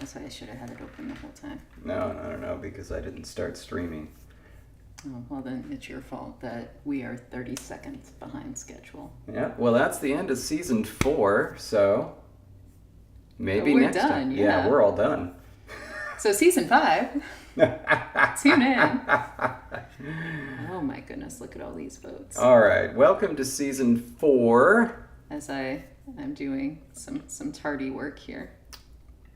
That's why I should have had it open the whole time. No, because I didn't start streaming. Oh, well then it's your fault that we are 30 seconds behind schedule. Yeah, well, that's the end of season 4, so maybe we're next done, time. yeah. We're all done. So season 5, tune in. Oh my goodness, look at all these votes. All right, welcome to season 4. As I'm doing some tardy work here.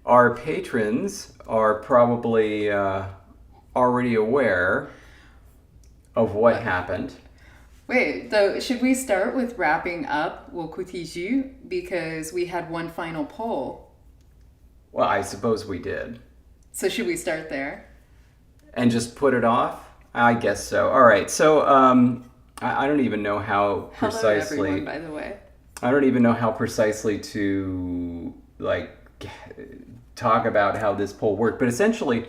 Our patrons are probably already aware of what happened. Wait, though, should we start with wrapping up Wo Kuti Ju? Because we had one final poll. Well, I suppose we did. So should we start there? And just put it off? I guess so. All right, so I don't even know how precisely... Hello, everyone, by the way. I don't even know how precisely to, talk about how this poll worked. But essentially,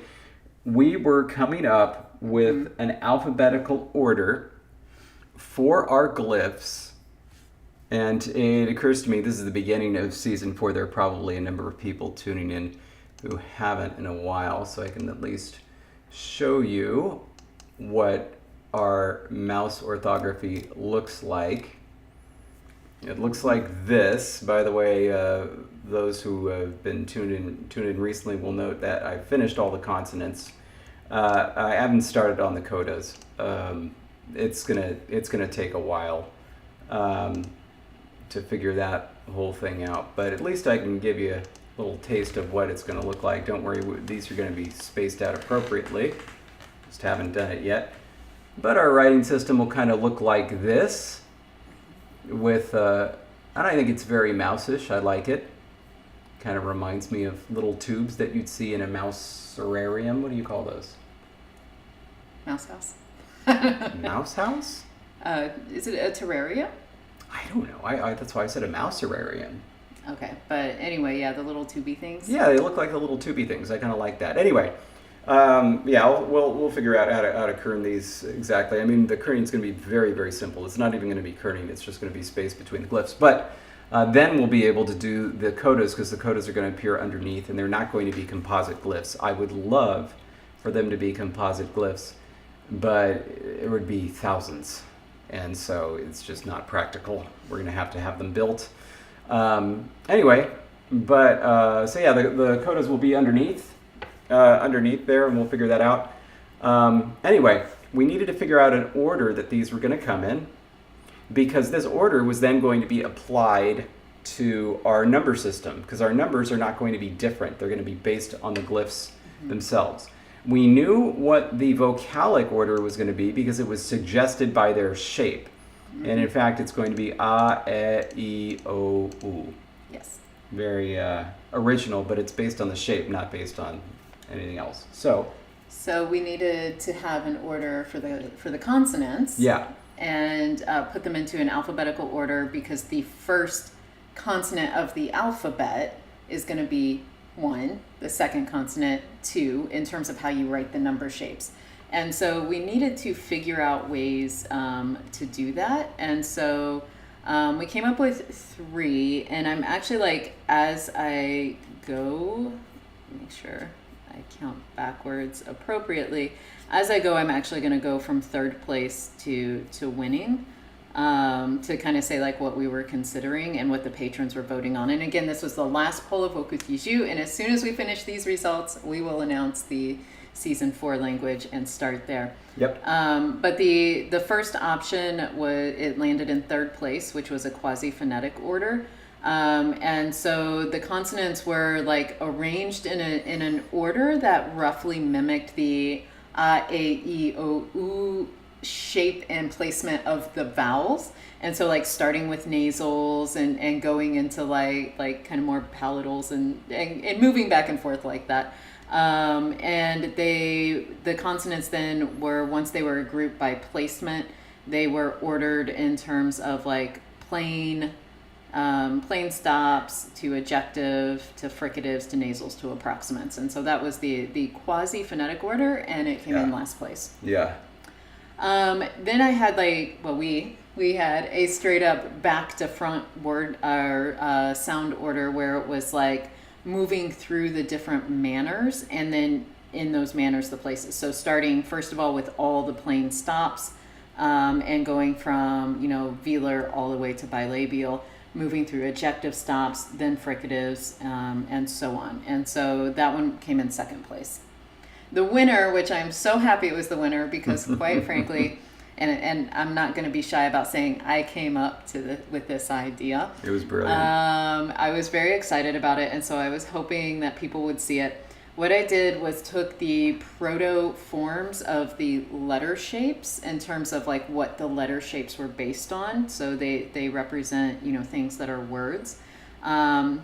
we were coming up with an alphabetical order for our glyphs. And it occurs to me, this is the beginning of season 4. There are probably a number of people tuning in who haven't in a while. So I can at least show you what our mouse orthography looks like. It looks like this. By the way, those who have been tuned in recently will note that I finished all the consonants. I haven't started on the codas. It's gonna take a while to figure that whole thing out. But at least I can give you a little taste of what it's gonna look like. Don't worry, these are gonna be spaced out appropriately. Just haven't done it yet. But our writing system will kind of look like this. With, and I think it's very mouse-ish. I like it. Kind of reminds me of little tubes that you'd see in a mouse-terrarium. What do you call those? Mouse house. Mouse house? Is it a terrarium? I don't know. I that's why I said a mouse-terrarium. Okay, but anyway, yeah, the little tubey things. Yeah, they look like the little tubey things. I kind of like that. Anyway, we'll figure out how to kern these exactly. I mean, the kerning is going to be very, very simple. It's not even going to be kerning. It's just going to be space between the glyphs. But then we'll be able to do the codas, because the codas are going to appear underneath, and they're not going to be composite glyphs. I would love for them to be composite glyphs, but it would be thousands. And so it's just not practical. We're going to have them built. Anyway, but so yeah, the codas will be underneath there, and we'll figure that out. Anyway, we needed to figure out an order that these were going to come in, because this order was then going to be applied to our number system, because our numbers are not going to be different. They're going to be based on the glyphs themselves. We knew what the vocalic order was going to be because it was suggested by their shape. And in fact, it's going to be A, E, I, O, U. Yes. Very original, but it's based on the shape, not based on anything else. So we needed to have an order for the consonants. Yeah. And put them into an alphabetical order, because the first consonant of the alphabet is going to be 1, the second consonant 2, in terms of how you write the number shapes. And so we needed to figure out ways to do that. And so we came up with 3, and I'm actually as I go, make sure I count backwards appropriately. As I go, I'm actually going to go from third place to winning, to kind of say what we were considering and what the patrons were voting on. And again, this was the last poll of Wo Kuti Ju, and as soon as we finish these results, we will announce the season 4 language and start there. Yep. But the first option it landed in third place, which was a quasi-phonetic order. And so the consonants were arranged in an order that roughly mimicked the A, E, O, U shape and placement of the vowels. And so starting with nasals and going into kind of more palatals and moving back and forth like that. And the consonants then were, once they were grouped by placement, they were ordered in terms of plain stops to ejective to fricatives to nasals to approximants. And so that was the quasi-phonetic order, and it came in last place. Yeah. Then I had we had a straight up back to front word or sound order, where it was moving through the different manners, and then in those manners the places. So starting first of all with all the plain stops, and going from, you know, velar all the way to bilabial, moving through ejective stops, then fricatives, and so on. And so that one came in second place. The winner, which I'm so happy it was the winner, because quite frankly, and I'm not going to be shy about saying I came up with this idea. It was brilliant. I was very excited about it, and so I was hoping that people would see it. What I did was took the proto forms of the letter shapes in terms of like what the letter shapes were based on. So they represent, you know, things that are words. And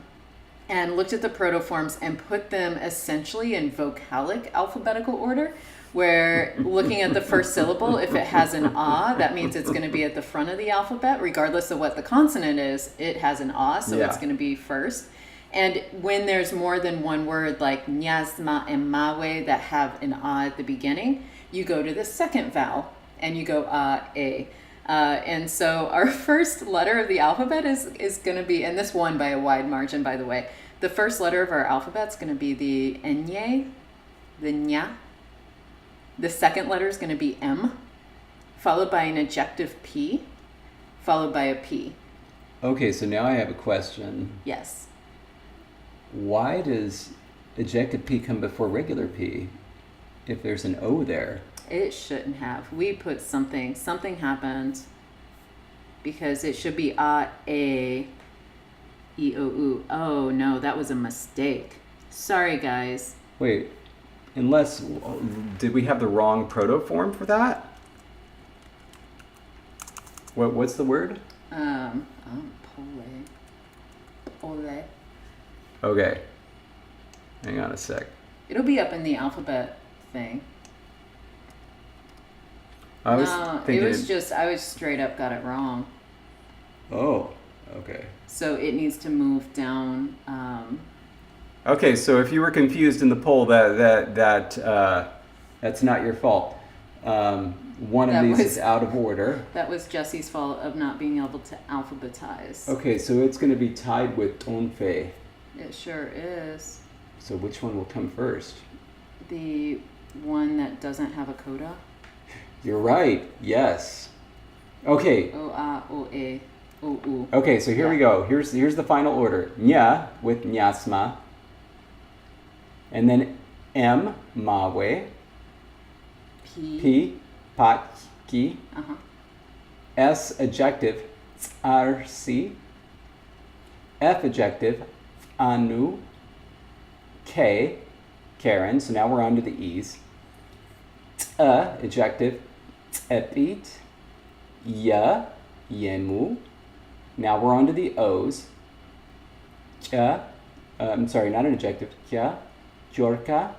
looked at the protoforms and put them essentially in vocalic alphabetical order, where looking at the first syllable, if it has an ah, that means it's going to be at the front of the alphabet. Regardless of what the consonant is, it has an ah, so it's going to be first. And when there's more than one word, like nyasma and mawe, that have an ah at the beginning, you go to the second vowel and you go ah, a. And so our first letter of the alphabet is going to be, and this won by a wide margin, by the way. The first letter of our alphabet is going to be the enye, the nya. The second letter is going to be M, followed by an ejective P, followed by a P. Okay, so now I have a question. Yes. Why does ejective P come before regular P if there's an O there? It shouldn't have. We put something happened, because it should be a, e, o, u. Oh no, that was a mistake. Sorry, guys. Wait, unless, did we have the wrong protoform for that? What's the word? Pole. Okay. Hang on a sec. It'll be up in the alphabet thing. I was thinking it was just, I was straight up got it wrong. Oh, okay. So it needs to move down. Okay, so if you were confused in the poll, that's not your fault. One of these is out of order. That was Jesse's fault of not being able to alphabetize. Okay, so it's going to be tied with tonfe. It sure is. So which one will come first? The one that doesn't have a coda. You're right. Yes. Okay. O, a, o, e, o, u. Okay, so here we go. Here's the final order. Nya with nyasma. And then M, mawe. P, patki. Uh-huh. S, adjective, arsi. F, adjective, anu. K, Karen. So now we're on to the E's. Adjective, epit. Ya, yemu. Now we're on to the O's. I'm sorry, not an adjective. Kya, jorka.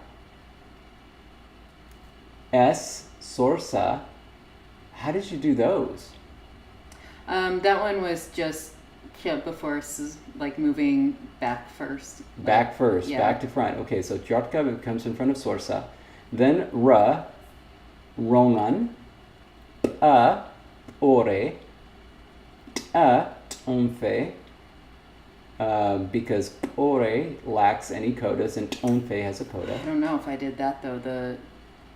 S, sorsa. How did you do those? That one was just before like moving back first. Back first, yeah. Back to front. Okay, so jorka comes in front of sorsa. Then ra, rongan. Ore. Tonfe. Because ore lacks any codas and tonfe has a coda. I don't know if I did that though. The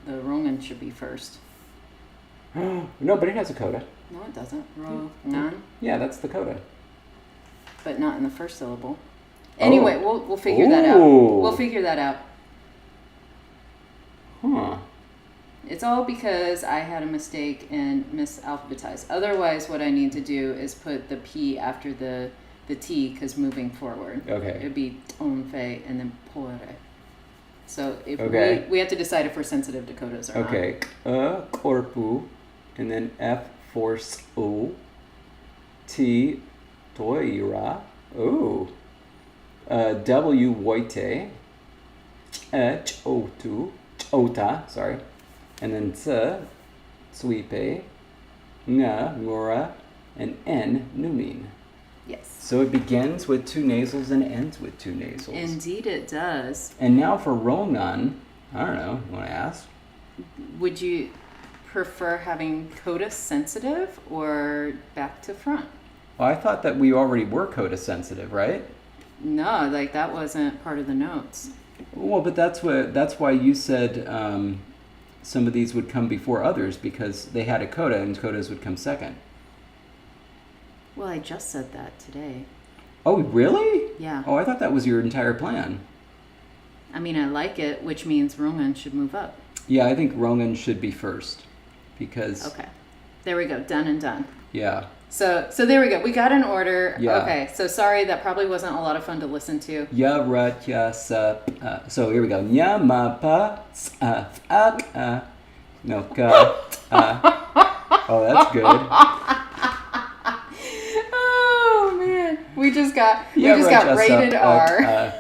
rongan should be first. No, but it has a coda. No, it doesn't. Rongan. Yeah, that's the coda. But not in the first syllable. Anyway, we'll figure that out. We'll figure that out. Huh. It's all because I had a mistake and misalphabetized. Otherwise, what I need to do is put the P after the T, because moving forward. Okay. It would be tonfe and then pore. So if we have to decide if we're sensitive to codas or not. Okay. Corpu, and then F force O. T toira. Oh. W woite. Ota, sorry. And then T sweepe. Nga ngora, and N numin. Yes. So it begins with two nasals and ends with two nasals. Indeed it does. And now for Ronan, I don't know, you want to ask? Would you prefer having coda sensitive or back to front? Well, I thought that we already were coda sensitive, right? No, like that wasn't part of the notes. Well, but that's why you said some of these would come before others because they had a coda and codas would come second. Well, I just said that today. Oh, really? Yeah. Oh, I thought that was your entire plan. I mean, I like it, which means Roman should move up. Yeah, I think Roman should be first because. Okay. There we go. Done and done. Yeah. So there we go. We got an order. Yeah. Okay. So sorry, that probably wasn't a lot of fun to listen to. Ya, ra, ya, sa. So here we go. Nya, ma, pa, no, ka, Oh, that's good. Oh man, we just got ra, rated R.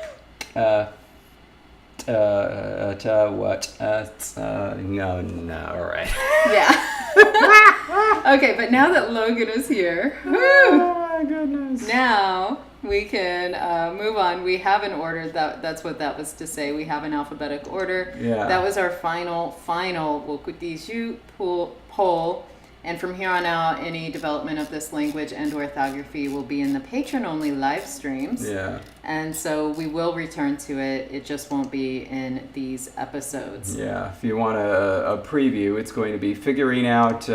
What? No, all right. Yeah. Okay, but now that Logan is here, Oh my goodness. now we can move on. We have an order. That's what that was to say. We have an alphabetic order. Yeah. That was our final Wokutiju poll. And from here on out, any development of this language and orthography will be in the patron-only live streams. Yeah. And so we will return to it. It just won't be in these episodes. Yeah. If you want a preview, it's going to be figuring out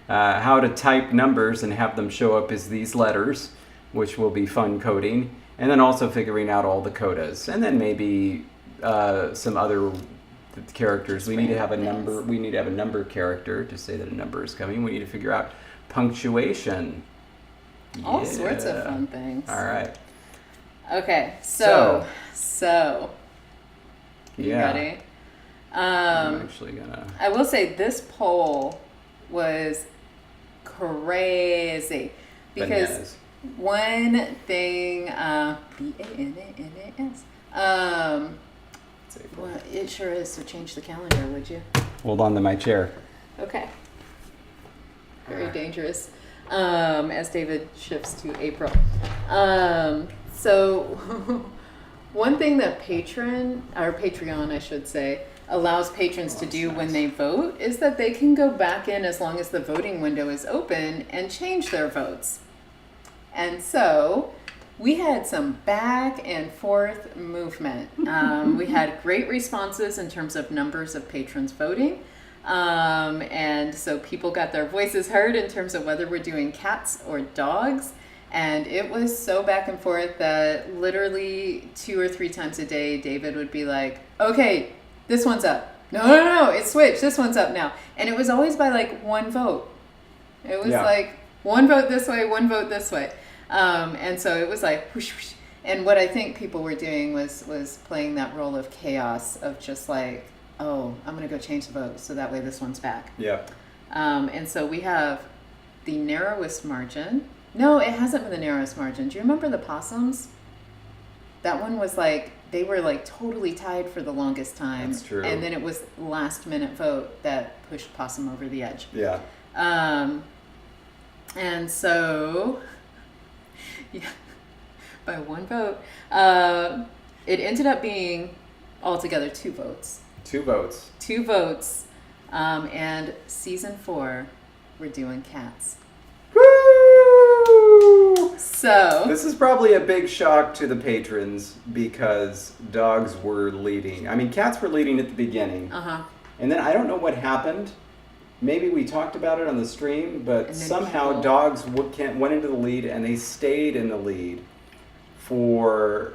how to type numbers and have them show up as these letters, which will be fun coding, and then also figuring out all the codas, and then maybe some other characters. We need to have a number. We need to have a number character to say that a number is coming. We need to figure out punctuation. All sorts of fun things. All right. Okay, so you Yeah. ready? I'm actually gonna. I will say this poll was crazy because Bananas. one thing, Bananas. Well, it sure is. So change the calendar, would you? Hold on to my chair. Okay. Very dangerous. As David shifts to April. So one thing that Patreon, I should say, allows patrons to do when they vote is that they can go back in as long as the voting window is open and change their votes. And so we had some back and forth movement. We had great responses in terms of numbers of patrons voting. And so people got their voices heard in terms of whether we're doing cats or dogs. And it was so back and forth that literally 2 or 3 times a day, David would be like, okay, this one's up. No, it's switched. This one's up now. And it was always by like one vote. It was like one vote this way, one vote this way. And so it was like whoosh, whoosh. And what I think people were doing was playing that role of chaos of just like, oh, I'm going to go change the vote so that way this one's back. Yeah. And so we have the narrowest margin. No, it hasn't been the narrowest margin. Do you remember the possums? That one was like, they were like totally tied for the longest time. That's true. And then it was last minute vote that pushed possum over the edge. Yeah. And so, yeah, by one vote, it ended up being altogether 2 votes. 2 votes. 2 votes. And season 4, we're doing cats. Woo! So This is probably a big shock to the patrons because dogs were leading. I mean, cats were leading at the beginning. And then I don't know what happened. Maybe we talked about it on the stream, but somehow dogs went into the lead and they stayed in the lead for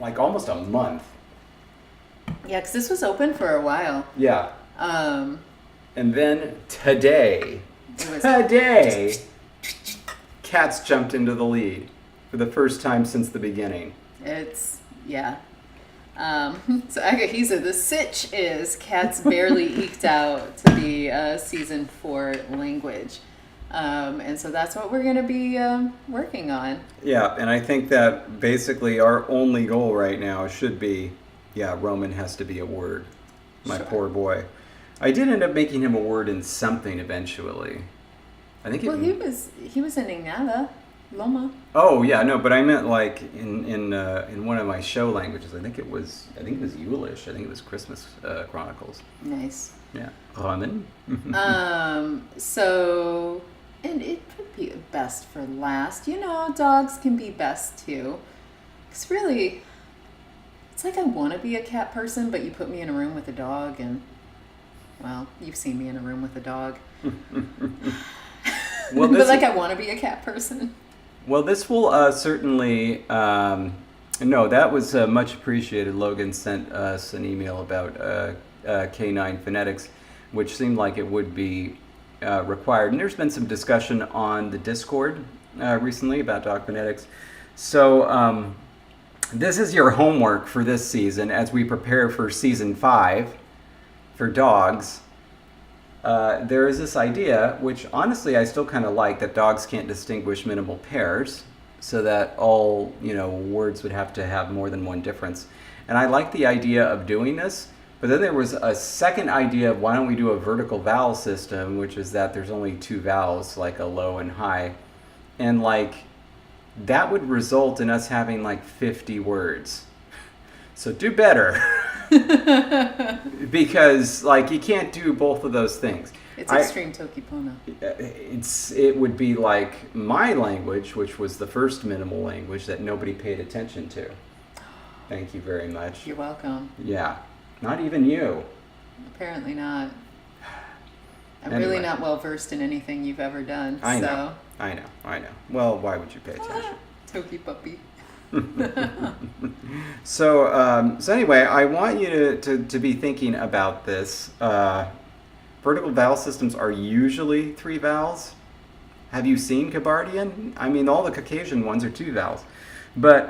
like almost a month. yeah, because this was open for a while. Yeah. And then today, cats jumped into the lead for the first time since the beginning. It's, yeah. So he said the sitch is cats barely eked out to be season 4 language. And so that's what we're going to be working on. Yeah, and I think that basically our only goal right now should be, Roman has to be a word. My poor boy. I did end up making him a word in something eventually. I think he was ending nada, loma. Oh yeah, no, but I meant like in one of my show languages. I think it was Yulish. I think it was Christmas Chronicles. Nice. Yeah, Roman. So And it could be best for last. Dogs can be best too. Because really, it's like I want to be a cat person, but you put me in a room with a dog and, well, you've seen me in a room with a dog. Well, but like I want to be a cat person. Well, this will certainly... no, that was much appreciated. Logan sent us an email about canine phonetics, which seemed like it would be required. And there's been some discussion on the Discord recently about dog phonetics. So this is your homework for this season as we prepare for season 5 for dogs. There is this idea, which honestly I still kind of like, that dogs can't distinguish minimal pairs, so that all words would have to have more than one difference. And I like the idea of doing this. But then there was a second idea of why don't we do a vertical vowel system, which is that there's only 2 vowels, like a low and high. And like that would result in us having like 50 words. So do better. Because like you can't do both of those things. It's extreme tokipona. It would be like my language, which was the first minimal language that nobody paid attention to. Thank you very much. You're welcome. Yeah. Not even you. Apparently not. I'm Anyway. really not well versed in anything you've ever done. I know. Well, why would you pay attention? Toki puppy. So anyway, I want you to be thinking about this. Vertical vowel systems are usually 3 vowels. Have you seen Kabardian? I mean, all the Caucasian ones are 2 vowels. But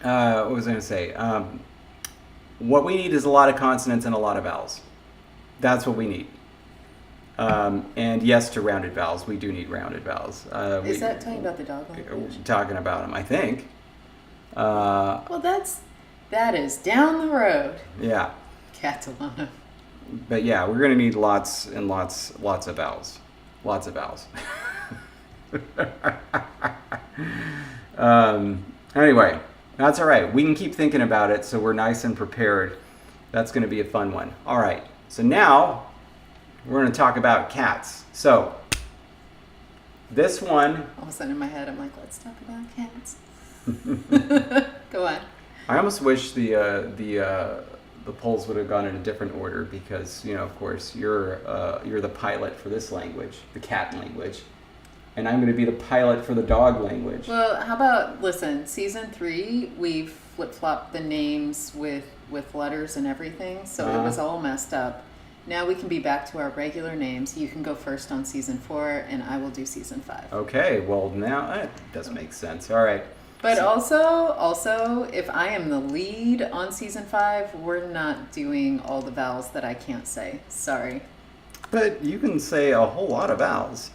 what was I going to say? What we need is a lot of consonants and a lot of vowels. That's what we need. And yes, to rounded vowels. We do need rounded vowels. Is that talking about the dog language? We're talking about them, I think. Well, that is down the road. Yeah. Catalana. But yeah, we're going to need lots and lots of vowels. Lots of vowels. Anyway, that's all right. We can keep thinking about it so we're nice and prepared. That's going to be a fun one. All right. So now we're going to talk about cats. So this one... All of a sudden in my head, I'm like, let's talk about cats. Go on. I almost wish the polls would have gone in a different order because, of course, you're the pilot for this language, the cat language. And I'm going to be the pilot for the dog language. Well, how about, listen, season 3, we've flip-flopped the names with letters and everything, so it was all messed up. Now we can be back to our regular names. You can go first on season 4, and I will do season 5. Okay, well, now that does make sense. All right. But also, if I am the lead on season 5, we're not doing all the vowels that I can't say. Sorry. But you can say a whole lot of vowels.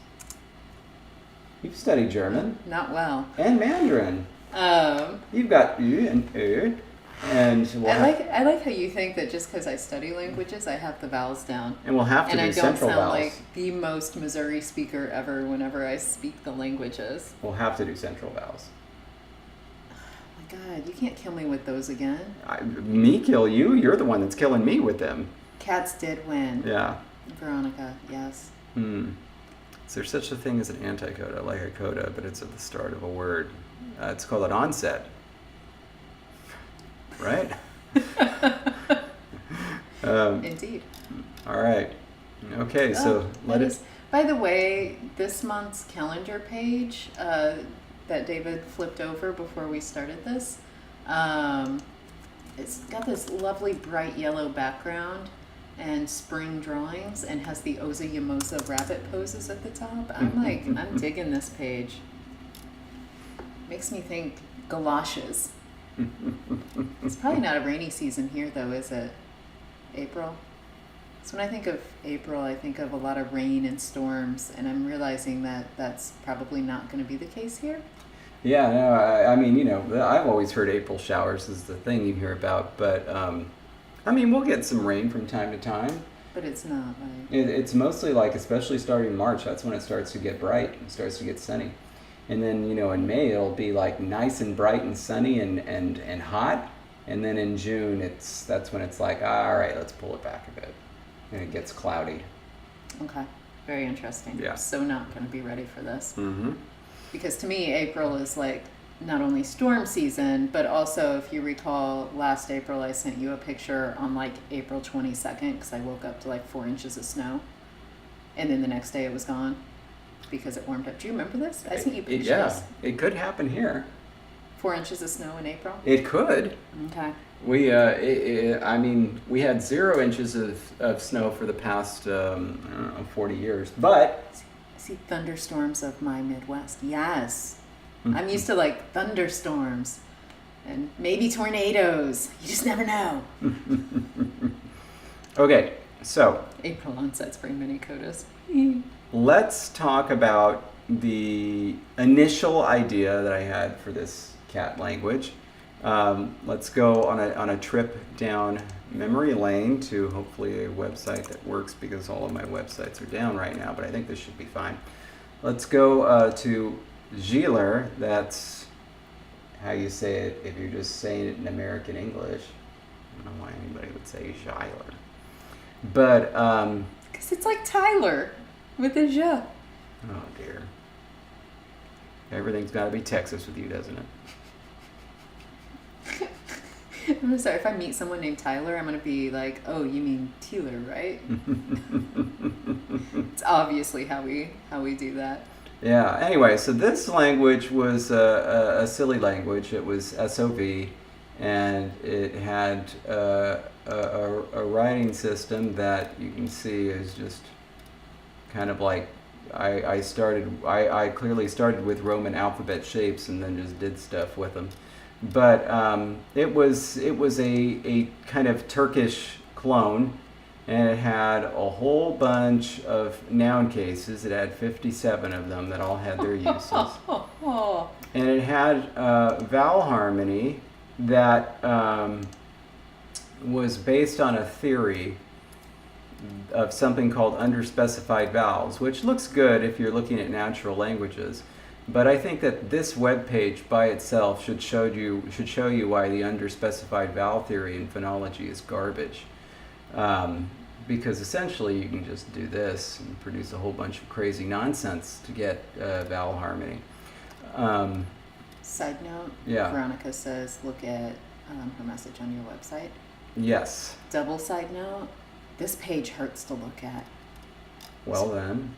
You've studied German. Not well. And Mandarin. You've got ü and ü. And I like how you think that just because I study languages, I have the vowels down. And we'll have to do central vowels. And I don't sound like the most Missouri speaker ever whenever I speak the languages. We'll have to do central vowels. Oh my God, you can't kill me with those again. Me kill you? You're the one that's killing me with them. Cats did win. Yeah. Veronica, yes. Is there such a thing as an anticoda, like a coda, but it's at the start of a word? It's called an onset. Right? Indeed. All right. Okay, so by the way, this month's calendar page that David flipped over before we started this, it's got this lovely bright yellow background and spring drawings and has the Oza Yamosa rabbit poses at the top. I'm digging this page. Makes me think galoshes. It's probably not a rainy season here though, is it? April? So when I think of April, I think of a lot of rain and storms, and I'm realizing that that's probably not going to be the case here. Yeah, no, I mean, I've always heard April showers is the thing you hear about, but I mean, we'll get some rain from time to time. But it's not, right? It's mostly like, especially starting March, that's when it starts to get bright, it starts to get sunny. And then, in May, it'll be like nice and bright and sunny and hot. And then in June, that's when it's like, all right, let's pull it back a bit. And it gets cloudy. Okay. Very interesting. Yeah. I'm so not going to be ready for this. Mm-hmm. Because to me, April is like not only storm season, but also, if you recall, last April I sent you a picture on like April 22nd because I woke up to like 4 inches of snow. And then the next day it was gone because it warmed up. Do you remember this? I sent you pictures. Yeah, it could happen here. 4 inches of snow in April? It could. Okay. I mean, we had 0 inches of snow for the past, 40 years. But I see thunderstorms of my Midwest. Yes. Mm-hmm. I'm used to like thunderstorms and maybe tornadoes. You just never know. Okay, so April onset spring mini codas. let's talk about the initial idea that I had for this cat language. Let's go on a trip down memory lane to hopefully a website that works, because all of my websites are down right now, but I think this should be fine. Let's go to Velar. That's how you say it if you're just saying it in American English. I don't know why anybody would say Velar. But, Because it's like Tyler with a J. oh dear. Everything's got to be Texas with you, doesn't it? I'm sorry, if I meet someone named Tyler, I'm going to be like, oh, you mean Taylor, right? It's obviously how we do that. Yeah, anyway, so this language was a silly language. It was SOV, and it had a writing system that you can see is just kind of like, I clearly started with Roman alphabet shapes and then just did stuff with them. But it was a kind of Turkish clone, and it had a whole bunch of noun cases. It had 57 of them that all had their uses. And it had vowel harmony that was based on a theory of something called underspecified vowels, which looks good if you're looking at natural languages. But I think that this web page by itself should show you why the underspecified vowel theory in phonology is garbage. Because essentially you can just do this and produce a whole bunch of crazy nonsense to get vowel harmony. Side note, Yeah. Veronica says look at her message on your website. Yes. Double side note, this page hurts to look at. Well then,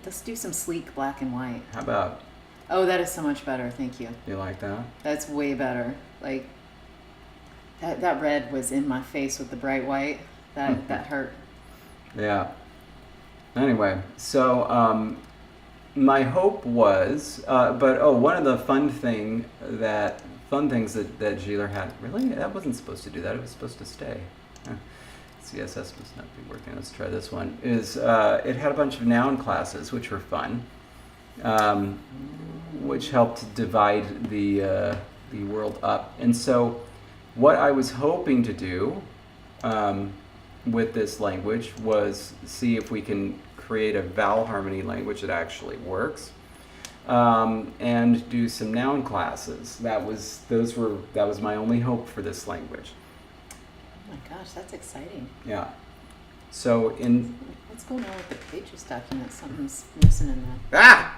Let's do some sleek black and white. how about, Oh, that is so much better. Thank you. you like that? That's way better. Like that red was in my face with the bright white. That hurt. Yeah. Anyway, so my hope was, one of the fun things that Velar had. Really, that wasn't supposed to do that. It was supposed to stay. CSS must not be working. Let's try this one. It had a bunch of noun classes, which were fun, which helped divide the world up. And so, what I was hoping to do with this language was see if we can create a vowel harmony language that actually works, and do some noun classes. That was my only hope for this language. Oh my gosh, that's exciting. Yeah. So What's going on with the pages document? Something's missing in that.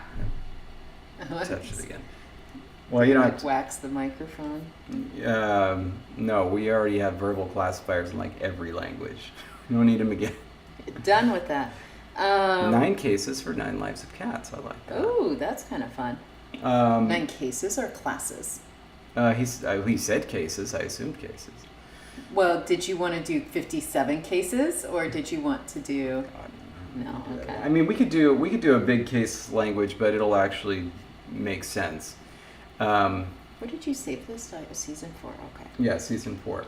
touch it again. Well, you don't. Wax the microphone. No, we already have verbal classifiers in like every language. We don't need them again. Done with that. 9 cases for 9 lives of cats. I like that. Ooh, that's kind of fun. 9 cases or classes? He said cases. I assumed cases. Well, did you want to do 57 cases, or did you want to do? No. Okay. I mean, we could do a big case language, but it'll actually make sense. Where did you save this? Season 4. Okay. Yeah, season 4.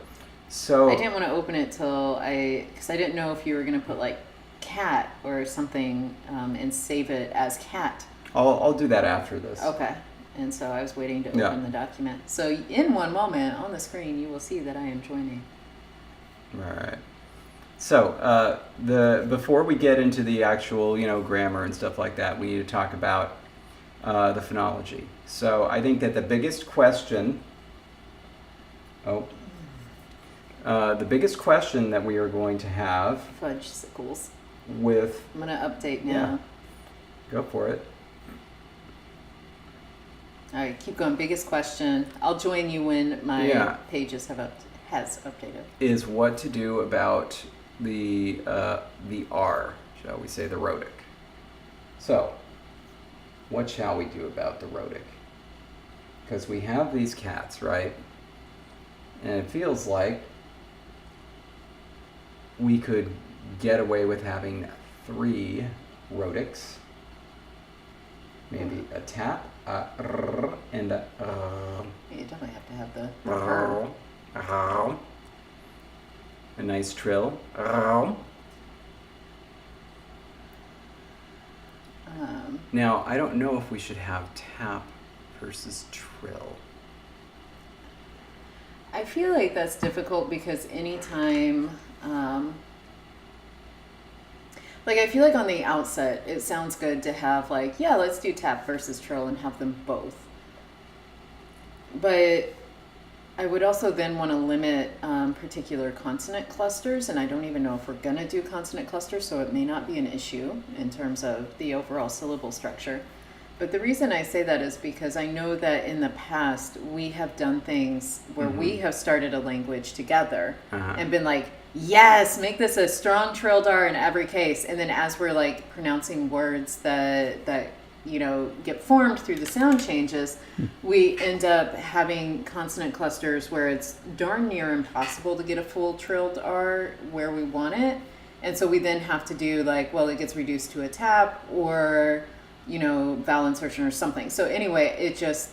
So I didn't want to open it because I didn't know if you were going to put like cat or something and save it as cat. I'll do that after this. Okay. And so I was waiting to open the document. So in one moment on the screen, you will see that I am joining. All right. So before we get into the actual grammar and stuff like that, we need to talk about the phonology. So I think that the biggest question that we are going to have. Fudge sickles. with. I'm going to update now. Yeah. Go for it. All right, keep going. Biggest question. I'll join you when my pages has updated. Is what to do about the R, shall we say, the rhotic. So, what shall we do about the rhotic? Because we have these cats, right? And it feels like we could get away with having 3 rhotics. Maybe a tap, a r, and a You definitely have to have the r. A nice trill. Now, I don't know if we should have tap versus trill. I feel like that's difficult because anytime, like I feel like on the outset, it sounds good to have like, yeah, let's do tap versus trill and have them both. But I would also then want to limit particular consonant clusters, and I don't even know if we're going to do consonant clusters, so it may not be an issue in terms of the overall syllable structure. But the reason I say that is because I know that in the past we have done things where we have started a language together and been like, yes, make this a strong trilled R in every case. And then as we're like pronouncing words that you know, get formed through the sound changes, we end up having consonant clusters where it's darn near impossible to get a full trilled R where we want it. And so we then have to do like, well, it gets reduced to a tap or, you know, vowel insertion or something. So anyway, it's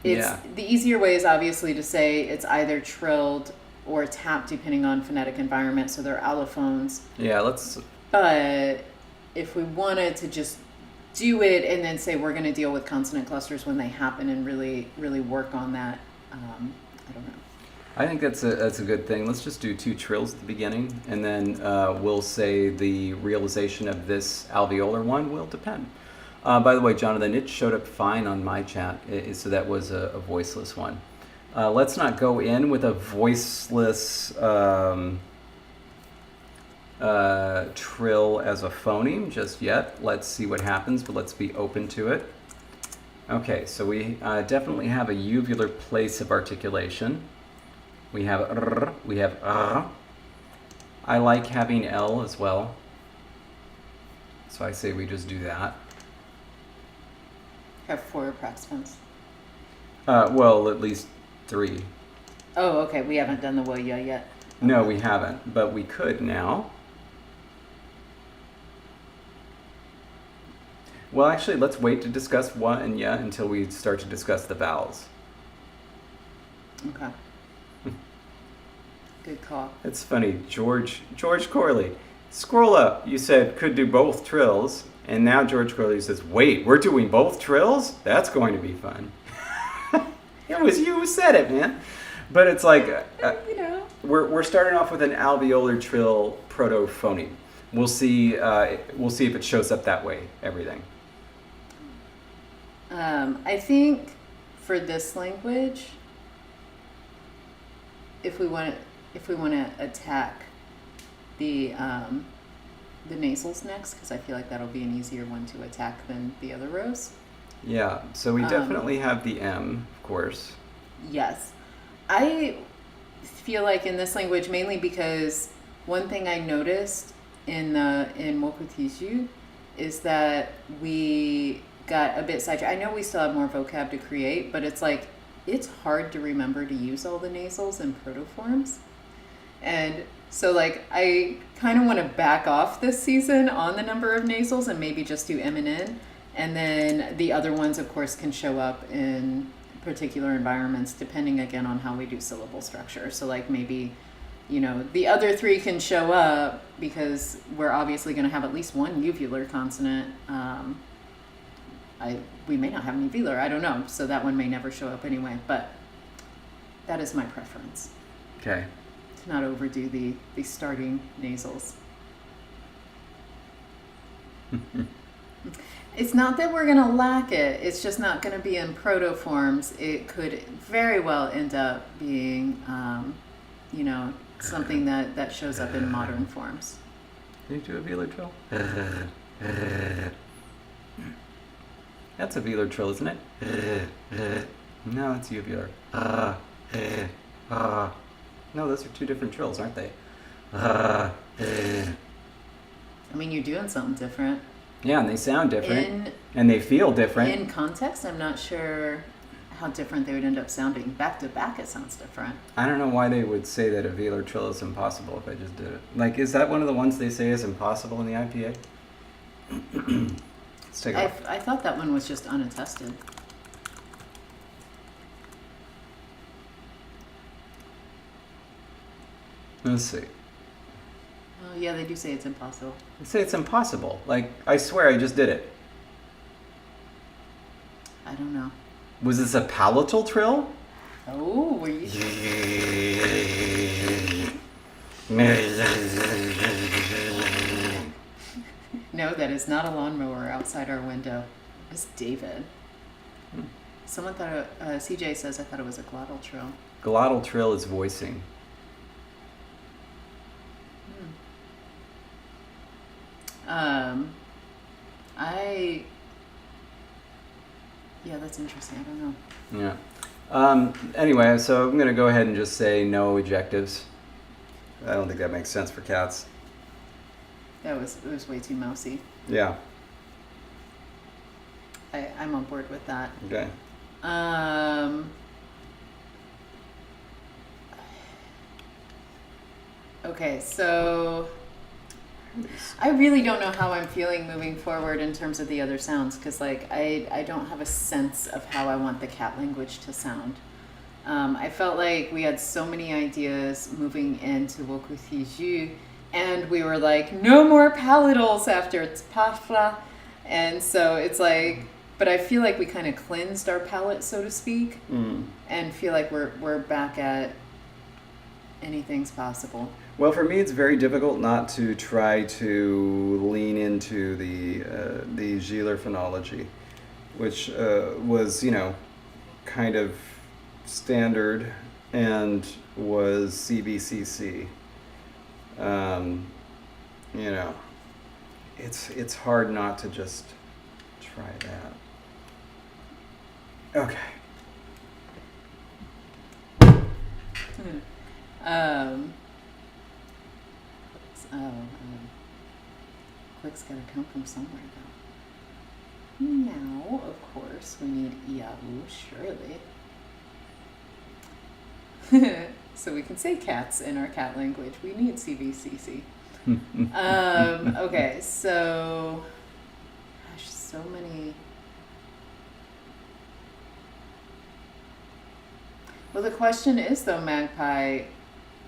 the easier way is obviously to say it's either trilled or tapped depending on phonetic environment. So they're allophones. Yeah, let's. But if we wanted to just do it and then say we're going to deal with consonant clusters when they happen and really, really work on that, I don't know. I think that's a good thing. Let's just do 2 trills at the beginning, and then we'll say the realization of this alveolar one will depend. By the way, Jonathan, it showed up fine on my chat, so that was a voiceless one. Let's not go in with a voiceless trill as a phoneme just yet. Let's see what happens, but let's be open to it. Okay, so we definitely have a uvular place of articulation. We have r, we have r. I like having L as well. So I say we just do that. Have 4 approximants. Well, at least 3. Oh, okay. We haven't done the will ya yet. No, we haven't, but we could now. Well, actually, let's wait to discuss what and ya until we start to discuss the vowels. Okay. Good call. It's funny, George Corley. Scroll up. You said could do both trills, and now George Corley says, "Wait, we're doing both trills? That's going to be fun." It was you who said it, man. But it's like, you know, we're starting off with an alveolar trill protophoneme. We'll see if it shows up that way. Everything. I think for this language, if we want to attack the nasals next, because I feel like that'll be an easier one to attack than the other rows. Yeah, so we definitely have the M, of course. Yes. I feel like in this language, mainly because one thing I noticed in Mokutiju is that we got a bit sidetracked. I know we still have more vocab to create, but it's like, it's hard to remember to use all the nasals and protoforms. And so like, I kind of want to back off this season on the number of nasals and maybe just do M and N. And then the other ones, of course, can show up in particular environments, depending again on how we do syllable structure. So like maybe, you know, the other 3 can show up because we're obviously going to have at least one uvular consonant. We may not have any velar, I don't know. So that one may never show up anyway, but that is my preference. Okay. To not overdo the starting nasals. It's not that we're going to lack it. It's just not going to be in protoforms. It could very well end up being, you know, something that shows up in modern forms. Can you do a velar trill? That's a velar trill, isn't it? No, it's uvular. No, those are two different trills, aren't they? I mean, you're doing something different. Yeah, and they sound different. And they feel different. In context, I'm not sure how different they would end up sounding. Back to back, it sounds different. I don't know why they would say that a velar trill is impossible if I just did it. Like, is that one of the ones they say is impossible in the IPA? Let's take a look. I thought that one was just unattested. Let's see. Oh, yeah, they do say it's impossible. They say it's impossible. Like, I swear I just did it. I don't know. Was this a palatal trill? Oh, were you? No, that is not a lawnmower outside our window. It's David. Someone thought, CJ says, I thought it was a glottal trill. Glottal trill is voicing. Yeah, that's interesting. I don't know. Yeah. Anyway, so I'm going to go ahead and just say no ejectives. I don't think that makes sense for cats. It was way too mousy. Yeah. I'm on board with that. Okay. Okay, so I really don't know how I'm feeling moving forward in terms of the other sounds, because like I don't have a sense of how I want the cat language to sound. I felt like we had so many ideas moving into Wokutiju, and we were like, no more palatals after it's pafla. And so it's like, but I feel like we kind of cleansed our palate, so to speak, and feel like we're back at anything's possible. Well, for me, it's very difficult not to try to lean into the Gieler phonology, which was, kind of standard and was CBCC. It's hard not to just try that. Okay. Click's gotta come from somewhere though. Now, of course, we need Yahoo, surely. So we can say cats in our cat language. We need CVCC. Okay, so, gosh, so many. Well, the question is though, Magpie,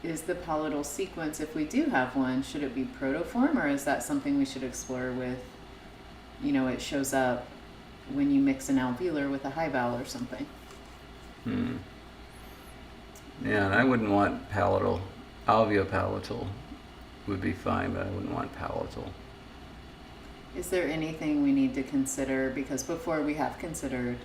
is the palatal sequence, if we do have one, should it be protoform, or is that something we should explore with, it shows up when you mix an alveolar with a high vowel or something? Yeah, and I wouldn't want palatal. Alveopalatal would be fine, but I wouldn't want palatal. Is there anything we need to consider? Because before we have considered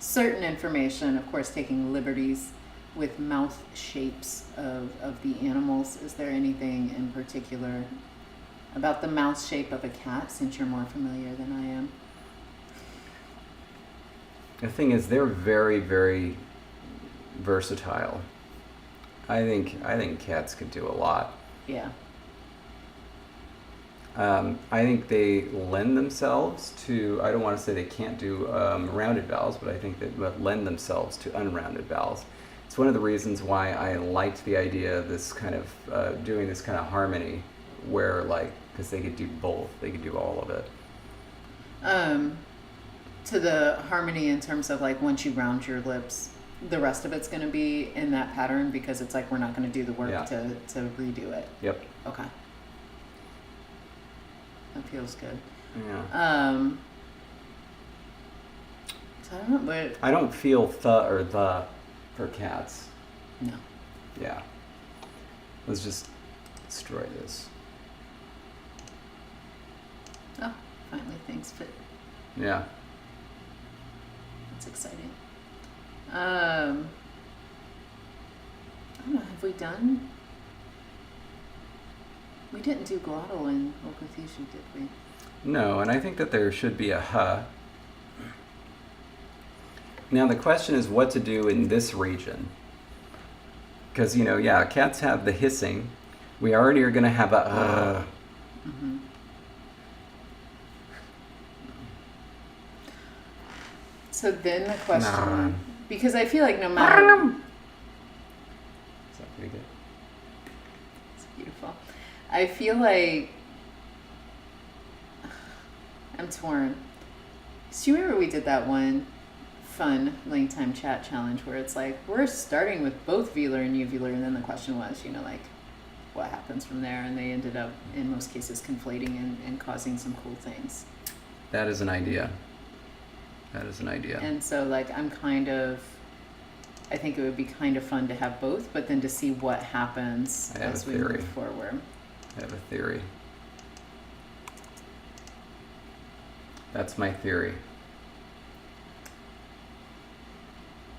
certain information, of course, taking liberties with mouth shapes of the animals. Is there anything in particular about the mouth shape of a cat, since you're more familiar than I am? The thing is, they're very, very versatile. I think cats could do a lot. Yeah. I think they lend themselves to, I don't want to say they can't do rounded vowels, but I think they lend themselves to unrounded vowels. It's one of the reasons why I liked the idea of this kind of doing this kind of harmony, where because they could do both, they could do all of it. To the harmony in terms of once you round your lips, the rest of it's going to be in that pattern, because it's we're not going to do the work to redo it. Yep. Okay. That feels good. Yeah. So I don't know, but I don't feel th or the for cats. No. Yeah. Let's just destroy this. Oh, finally things fit. Yeah. That's exciting. I don't know, have we done? We didn't do glottal in locution, did we? No, and I think that there should be a huh. Now the question is what to do in this region. Because, yeah, cats have the hissing. We already are going to have a Mm-hmm. So then the question, because I feel like no matter... Is that pretty good? It's beautiful. I feel like I'm torn. Do you remember we did that one fun LangTime chat challenge where it's like we're starting with both velar and uvular, and then the question was, like what happens from there, and they ended up in most cases conflating and causing some cool things. That is an idea. And so like I think it would be kind of fun to have both, but then to see what happens as we move forward. I have a theory. That's my theory.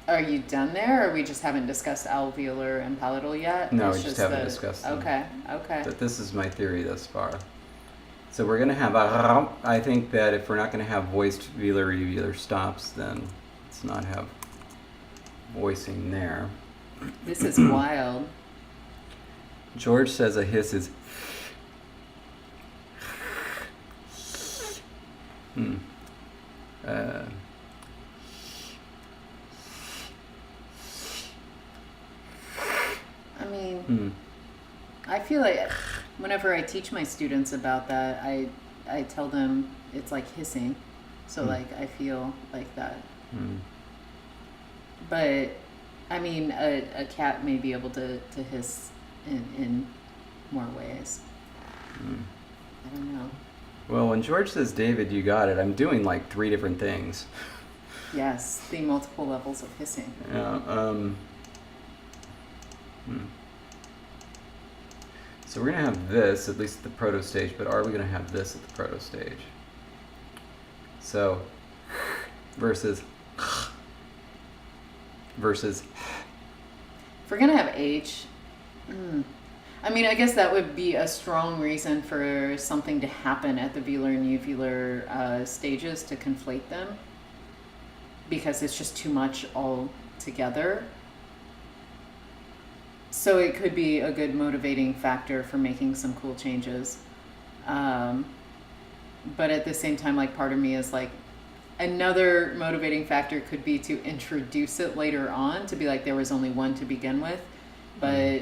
Are you done there, or we just haven't discussed alveolar and palatal yet? No, we just haven't discussed them. Okay. But this is my theory thus far. So we're going to have a... I think that if we're not going to have voiced velar uvular stops, then let's not have voicing there. This is wild. George says a hiss is... I mean, I feel like whenever I teach my students about that, I tell them it's like hissing. So like I feel like that. But I mean, a cat may be able to hiss in more ways. I don't know. Well, when George says, David, you got it, I'm doing like 3 different things. Yes, the multiple levels of hissing. Yeah. So we're going to have this, at least at the proto stage, but are we going to have this at the proto stage? So, versus... If we're going to have H, I mean, I guess that would be a strong reason for something to happen at the velar and uvular stages to conflate them, because it's just too much all together. So it could be a good motivating factor for making some cool changes. But at the same time, like part of me is like, another motivating factor could be to introduce it later on, to be like there was only one to begin with, but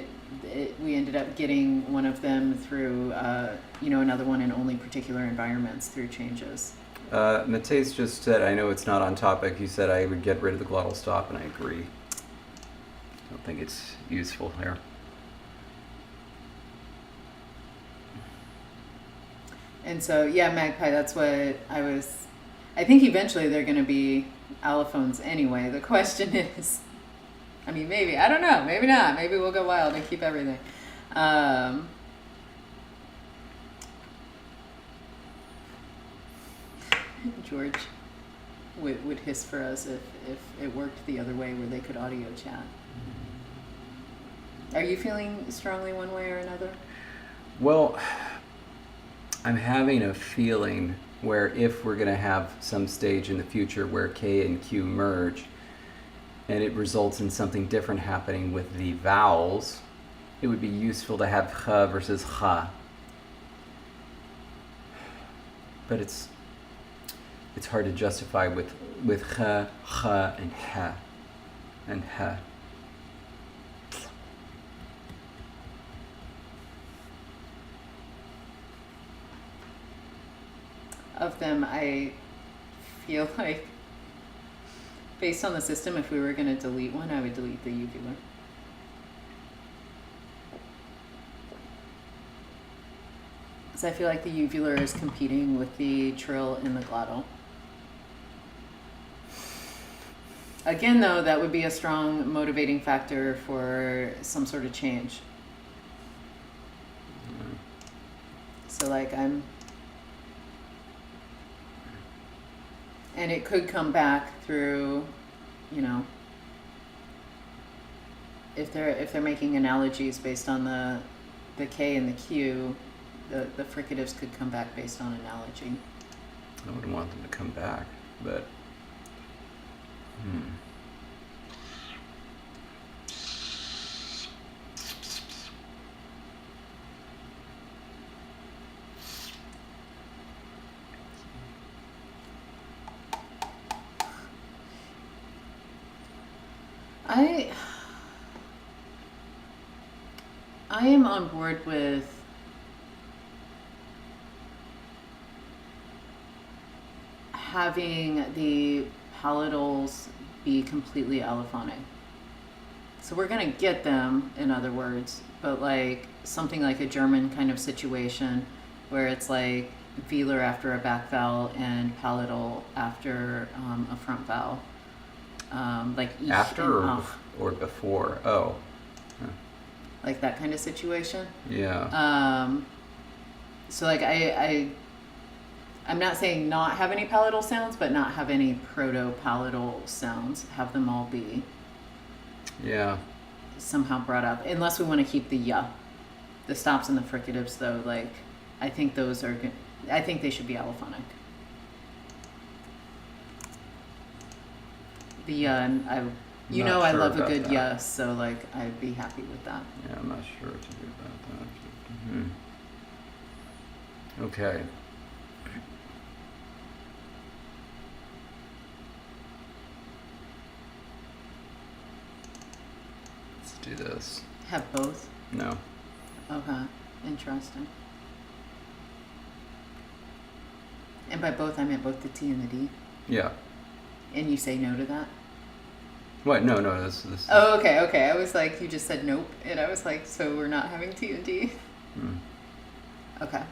we ended up getting one of them through, another one in only particular environments through changes. Mateus just said, I know it's not on topic, he said I would get rid of the glottal stop, and I agree. I don't think it's useful here. And so, yeah, Magpie, that's what I think eventually they're going to be allophones anyway. The question is, I mean, maybe, I don't know, maybe not. Maybe we'll go wild and keep everything. George would hiss for us if it worked the other way where they could audio chat. Are you feeling strongly one way or another? Well, I'm having a feeling where if we're going to have some stage in the future where K and Q merge and it results in something different happening with the vowels, it would be useful to have H versus H. But it's hard to justify with H, H, and H, and H. Of them, I feel like, based on the system, if we were going to delete one, I would delete the uvular. Because I feel like the uvular is competing with the trill in the glottal. Again, though, that would be a strong motivating factor for some sort of change. So, like, and it could come back through, if they're making analogies based on the K and the Q, the fricatives could come back based on analogy. I wouldn't want them to come back, but I am on board with having the palatals be completely allophonic. So we're gonna get them, in other words, but like something like a German kind of situation where it's like velar after a back vowel and palatal after a front vowel. Like ich after and or, ach. or before? Oh, Like that kind of situation. yeah. So like I'm not saying not have any palatal sounds, but not have any proto-palatal sounds. Have them all be Yeah. somehow brought up, unless we want to keep the ya. The stops and the fricatives, though, like I think those are. I think they should be allophonic. The ya, you Not know, I sure love a about good that. ya, so like I'd be happy with that. Yeah, I'm not sure what to do about that. Okay. Let's do this. Have both. No. Okay, interesting. And by both, I meant both the T and the D. Yeah. And you say no to that? What? No, no. This. Oh, okay, okay. I was like, you just said nope, and I was like, so we're not having T and D. Hmm. Okay.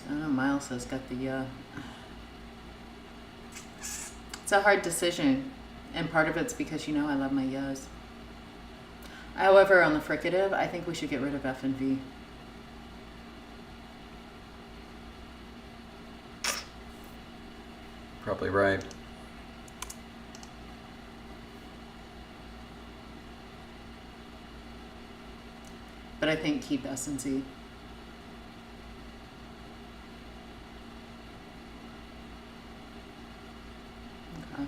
I don't know. Miles has got the. It's a hard decision, and part of it's because I love my yas. However, on the fricative, I think we should get rid of F and V. Probably right. But I think keep S and Z. Okay.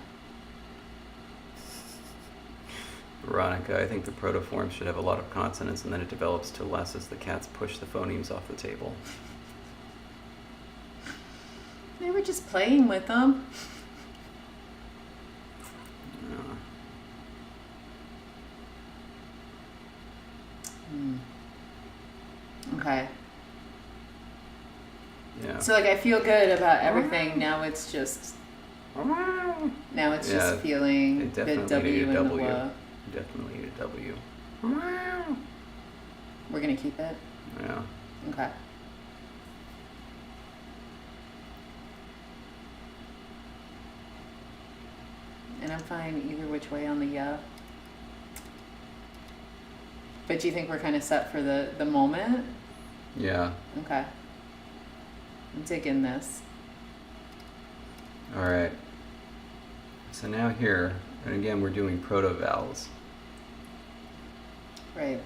Veronica, I think the protoform should have a lot of consonants, and then it develops to less as the cats push the phonemes off the table. They were just playing with them. Yeah. Okay. Yeah. So like I feel good about everything. Now it's just Yeah, feeling it the definitely W need and a the W. W. Definitely need a W. We're gonna keep it. Yeah. Okay. And I'm fine either which way on the ya. But do you think we're kind of set for the moment? Yeah. Okay. I'm digging this. All right. So now here, and again, we're doing proto-vowels. Right.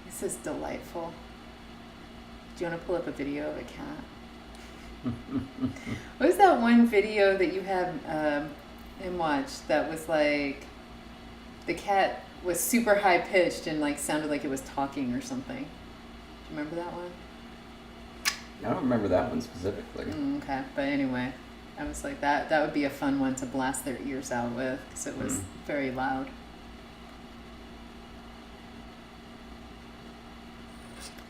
This is delightful. Do you want to pull up a video of a cat? What was that one video that you had him watch that was like the cat was super high pitched and like sounded like it was talking or something? Do you remember that one? I don't remember that one specifically. Okay, but anyway, I was like that would be a fun one to blast their ears out with because it was very loud.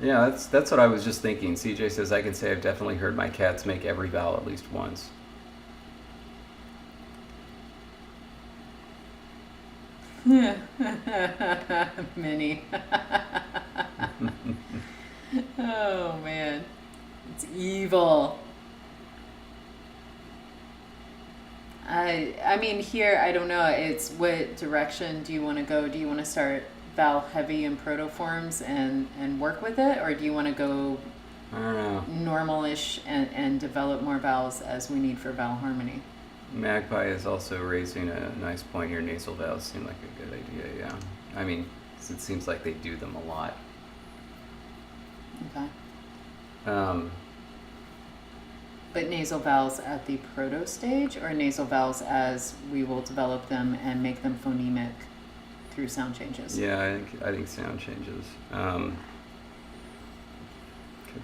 Yeah, that's what I was just thinking. CJ says, I can say I've definitely heard my cats make every vowel at least once. Many. Oh man, it's evil. I mean, here, I don't know. It's what direction do you want to go? Do you want to start vowel heavy in protoforms and work with it? Or do you want to go I don't know. normal-ish and develop more vowels as we need for vowel harmony? Magpie is also raising a nice point here. Nasal vowels seem like a good idea, yeah. I mean, it seems like they do them a lot. Okay. Um, But nasal vowels at the proto stage, or nasal vowels as we will develop them and make them phonemic through sound changes? yeah, I think sound changes. Could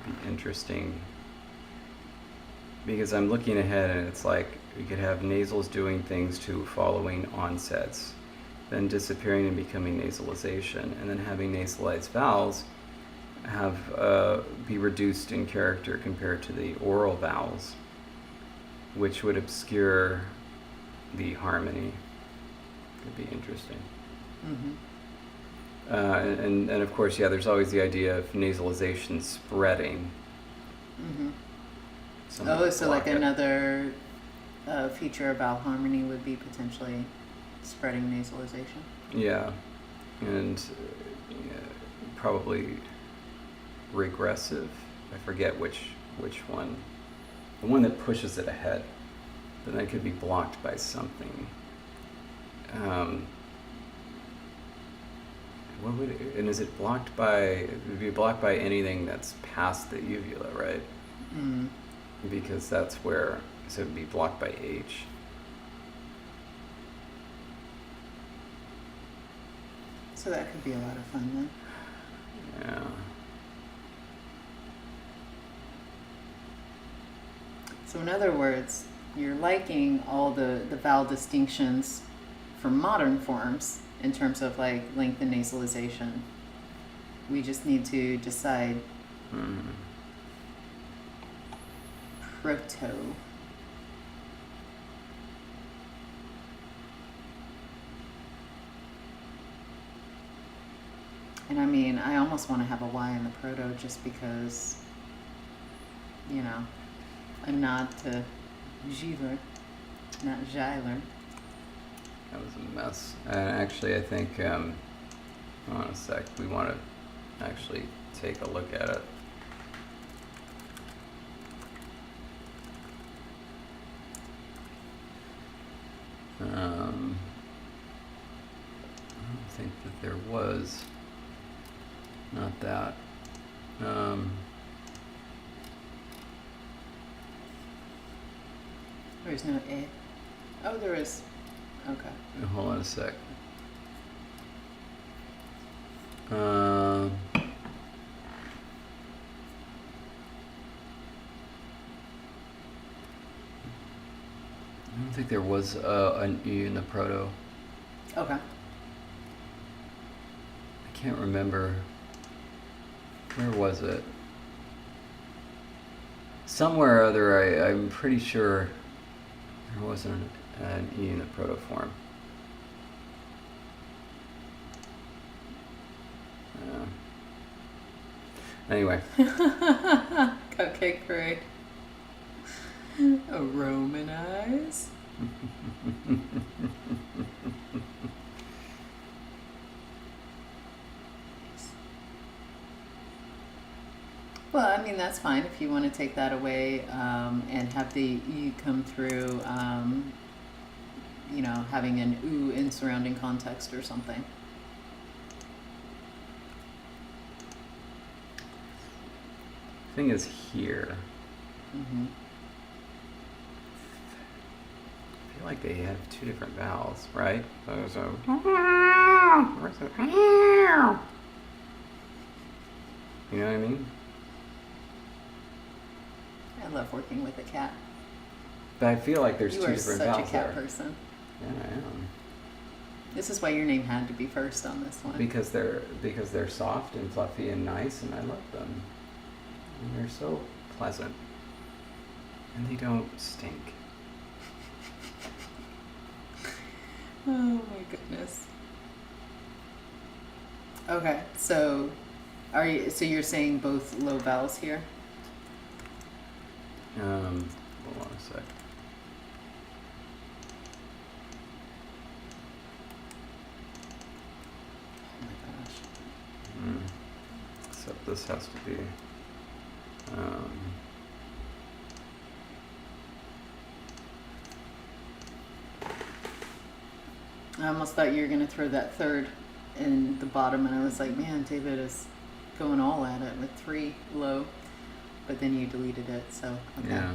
be interesting. Because I'm looking ahead and it's like we could have nasals doing things to following onsets, then disappearing and becoming nasalization, and then having nasalized vowels have be reduced in character compared to the oral vowels, which would obscure the harmony. Could be interesting. Mm-hmm. And of course, yeah, there's always the idea of nasalization spreading. Mm-hmm. Someone Oh, would so block like it. another feature of vowel harmony would be potentially spreading nasalization. Yeah, and yeah, probably regressive. I forget which one. The one that pushes it ahead, but that could be blocked by something. What would it, and is it blocked by? It would be blocked by anything that's past the uvula, right? Mm. Because that's where. So it would be blocked by H. So that could be a lot of fun then. Yeah. So in other words, you're liking all the vowel distinctions for modern forms in terms of like length and nasalization. We just need to decide proto. And I mean, I almost want to have a Y in the proto just because, you know, a nod to Giver, not Giler. That was a mess. Actually, I think, hold on a sec, we want to actually take a look at it. I don't think that there was, not that. There's no A. Oh, there is. Okay. Hold on a sec. I don't think there was an E in the proto. Okay. I can't remember. Where was it? Somewhere or other, I'm pretty sure there wasn't an E in the protoform. Anyway. Cupcake parade. A Romanize. Well, I mean, that's fine if you want to take that away and have the E come through, you know, having an oo in surrounding context or something. Thing is here. Mm-hmm. I feel like they have two different vowels, right? So you know what I mean? I love working with a cat. But I feel like there's You two are different such a vowels cat there. person. Yeah, I am. This is why your name had to be first on this one. Because they're soft and fluffy and nice, and I love them. And they're so pleasant, and they don't stink. Oh my goodness. Okay, so so you're saying both low vowels here? Hold on a sec. this has to be. I almost thought you were going to throw that third in the bottom, and I was like, man, David is going all at it with 3 low, but then you deleted it, so okay. Yeah.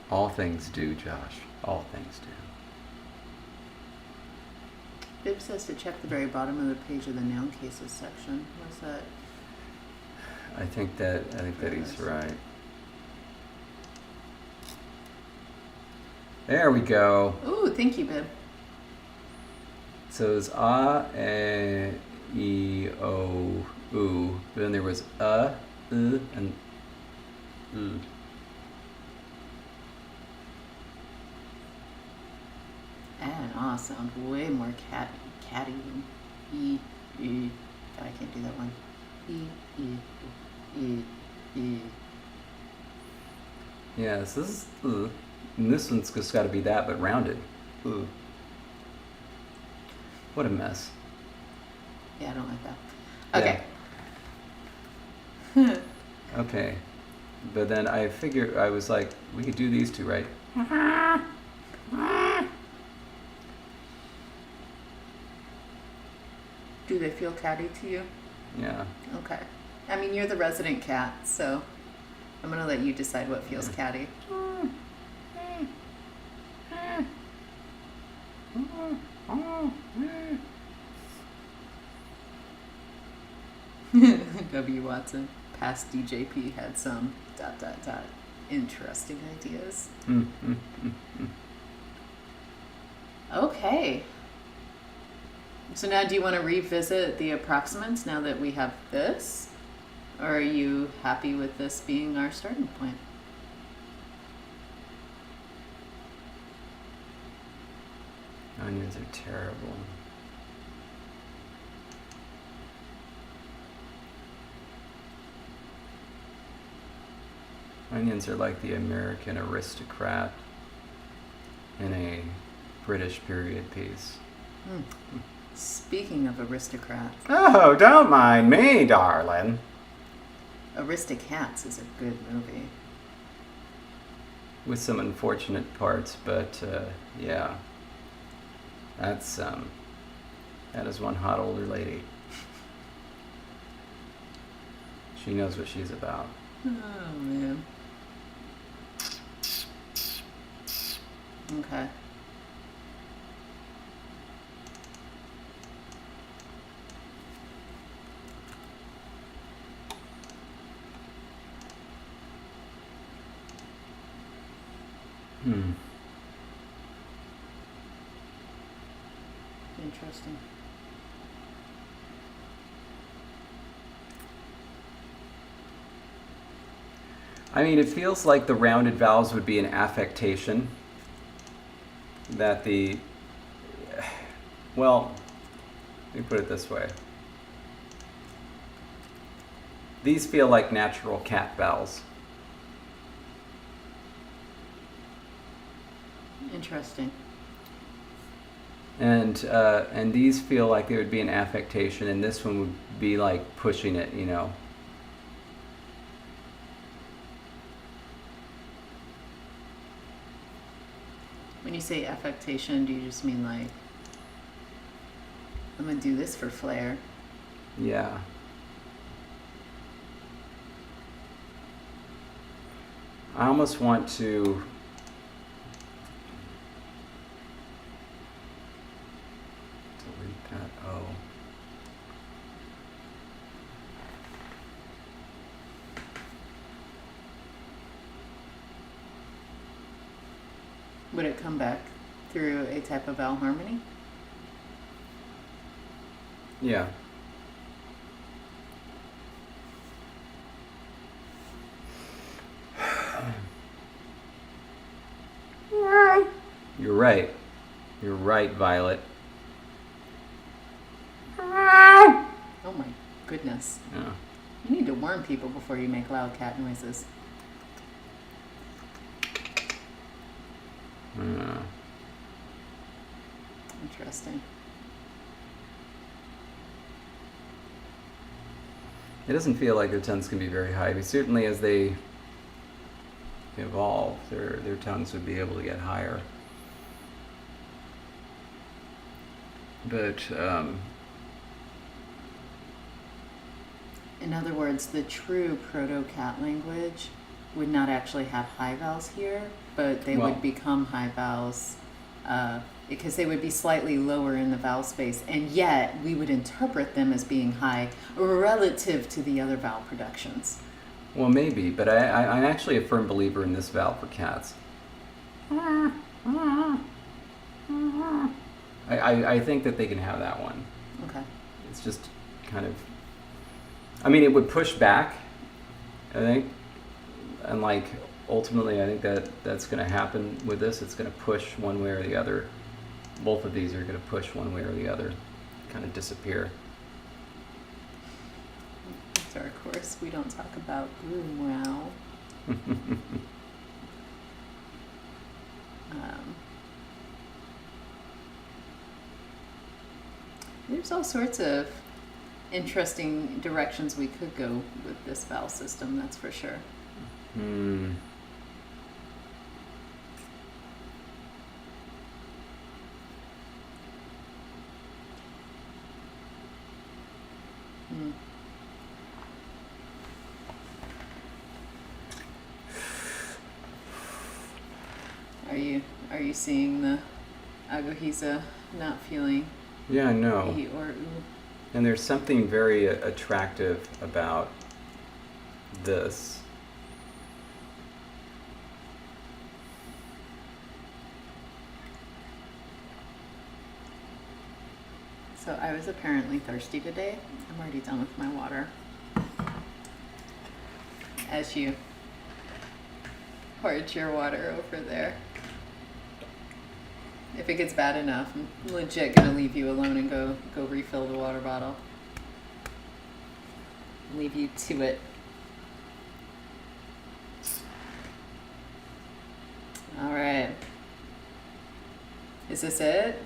All things do, Josh. All things do. Bib says to check the very bottom of the page of the noun cases section. What's that? I think that he's right. There we go. Ooh, thank you, Bib. So it's e, o, u. But then there was and u. And ah sound way more catty than e. God, I can't do that one. E. Yeah, so this is and this one's just got to be that, but rounded. What a mess. Yeah, I don't like that. Okay. Okay. But then I was like, we could do these two, right? Do they feel catty to you? Yeah. Okay. I mean, you're the resident cat, so I'm going to let you decide what feels catty. W. Watson, past DJP had some ... interesting ideas. Okay. So now do you want to revisit the approximants now that we have this? Or are you happy with this being our starting point? Onions are terrible. Onions are like the American aristocrat in a British period piece. Speaking of aristocrats, Oh, don't mind me, darling. Aristocats is a good movie. With some unfortunate parts, but yeah. That is one hot older lady. She knows what she's about. Oh, man. Okay. Interesting. I mean, it feels like the rounded vowels would be an affectation. That well, let me put it this way. These feel like natural cat vowels. Interesting. And these feel like they would be an affectation, and this one would be like pushing it, you know. When you say affectation, do you just mean like, I'm going to do this for flair? Yeah. I almost want to delete that O. Would it come back through a type of vowel harmony? Yeah. You're right. You're right, Violet. Oh my goodness. Yeah. You need to warn people before you make loud cat noises. Yeah. Interesting. It doesn't feel like their tones can be very high, but certainly as they evolve, their tones would be able to get higher. But in other words, the true Proto-Cat language would not actually have high vowels here, but they would become high vowels because they would be slightly lower in the vowel space, and yet we would interpret them as being high relative to the other vowel productions. Well, maybe, but I'm actually a firm believer in this vowel for cats. I think that they can have that one. Okay. It's just kind of, I mean, it would push back, I think, and like ultimately I think that's going to happen with this. It's going to push one way or the other. Both of these are going to push one way or the other, kind of disappear. So of course we don't talk about wow. There's all sorts of interesting directions we could go with this vowel system, that's for sure. Are you seeing the agohiza not feeling Yeah, no. e or u? And there's something very attractive about this. So I was apparently thirsty today. I'm already done with my water. As you poured your water over there. If it gets bad enough, I'm legit gonna leave you alone and go refill the water bottle. Leave you to it. All right. Is this it?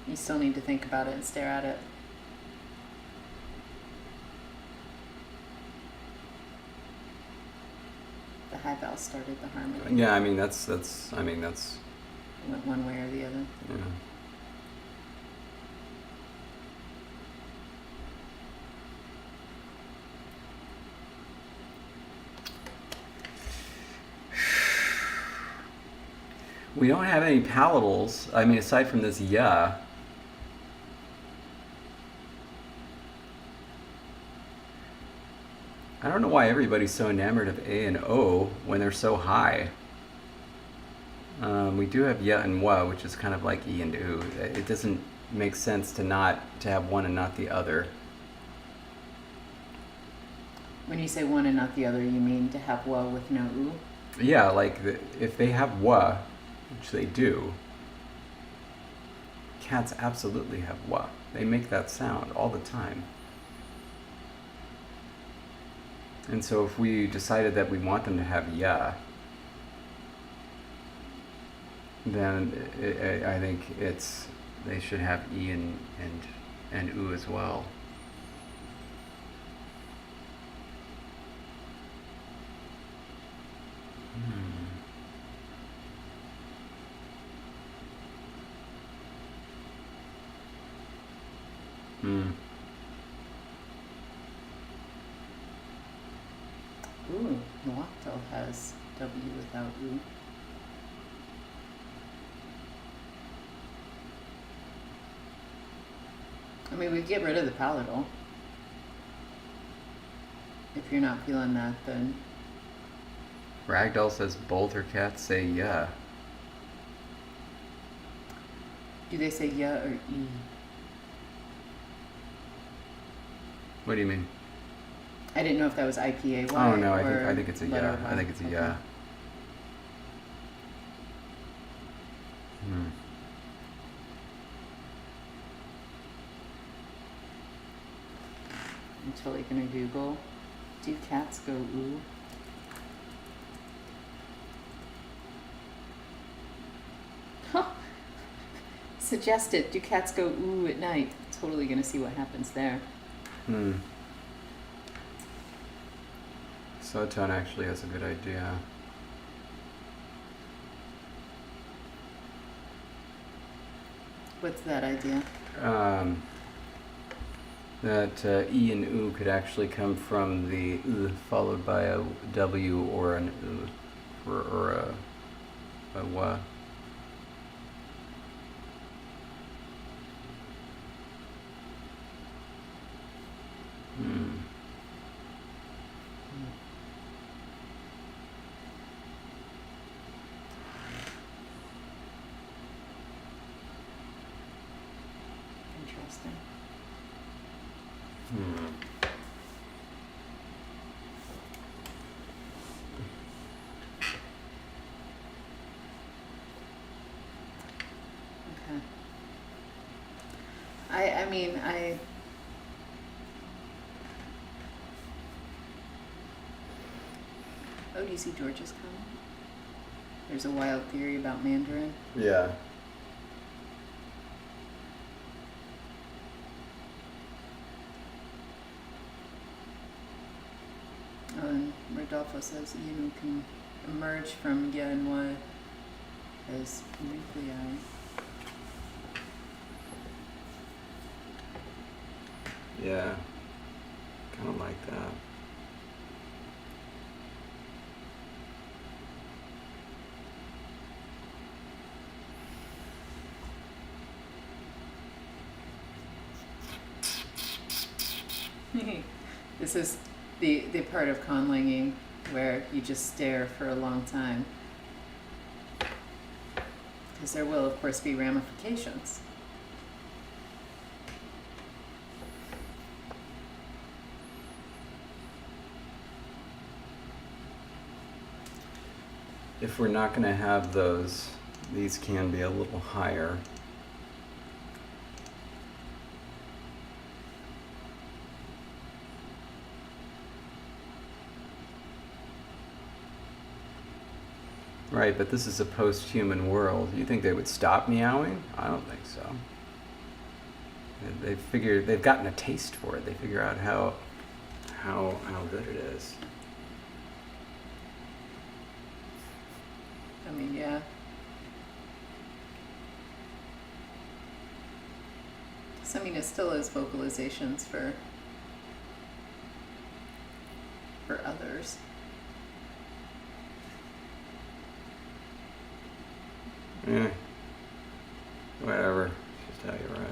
You still need to think about it and stare at it. The high vowel started the harmony. Yeah, I mean that's Went one way or the other. Yeah. We don't have any palatals. I mean, aside from this yeah. I don't know why everybody's so enamored of A and O when they're so high. We do have ya and wa, which is kind of like E and U. It doesn't make sense to have one and not the other. When you say one and not the other, you mean to have wa with no u? Yeah, like if they have wa, which they do, cats absolutely have wa. They make that sound all the time. And so if we decided that we want them to have ya, then I think they should have E and U as well. Ooh, Nawaktel has W without U. I mean, we get rid of the palatal. If you're not feeling that, then... Ragdoll says both her cats say yeah. Do they say ya or e? What do you mean? I didn't know if that was IPA. Oh no, I think it's a yeah. I think it's a yeah. I'm totally gonna Google. Do cats go ooh? Huh. Suggested. Do cats go ooh at night? Totally gonna see what happens there. Soton actually has a good idea. What's that idea? That E and U could actually come from the followed by a W or an or a W. Interesting. Okay. I mean, oh, do you see George's comment? There's a wild theory about Mandarin. Yeah. Oh, and Rodolfo says you can emerge from ya and wa as nuclei. Yeah. Kind of like that. This is the part of conlanging where you just stare for a long time. Because there will, of course, be ramifications. If we're not going to have those, these can be a little higher. Right, but this is a post-human world. You think they would stop meowing? I don't think so. They've gotten a taste for it. They figure out how good it is. I mean, yeah. So, I mean, it still is vocalizations for others. Yeah. Whatever. Just how you write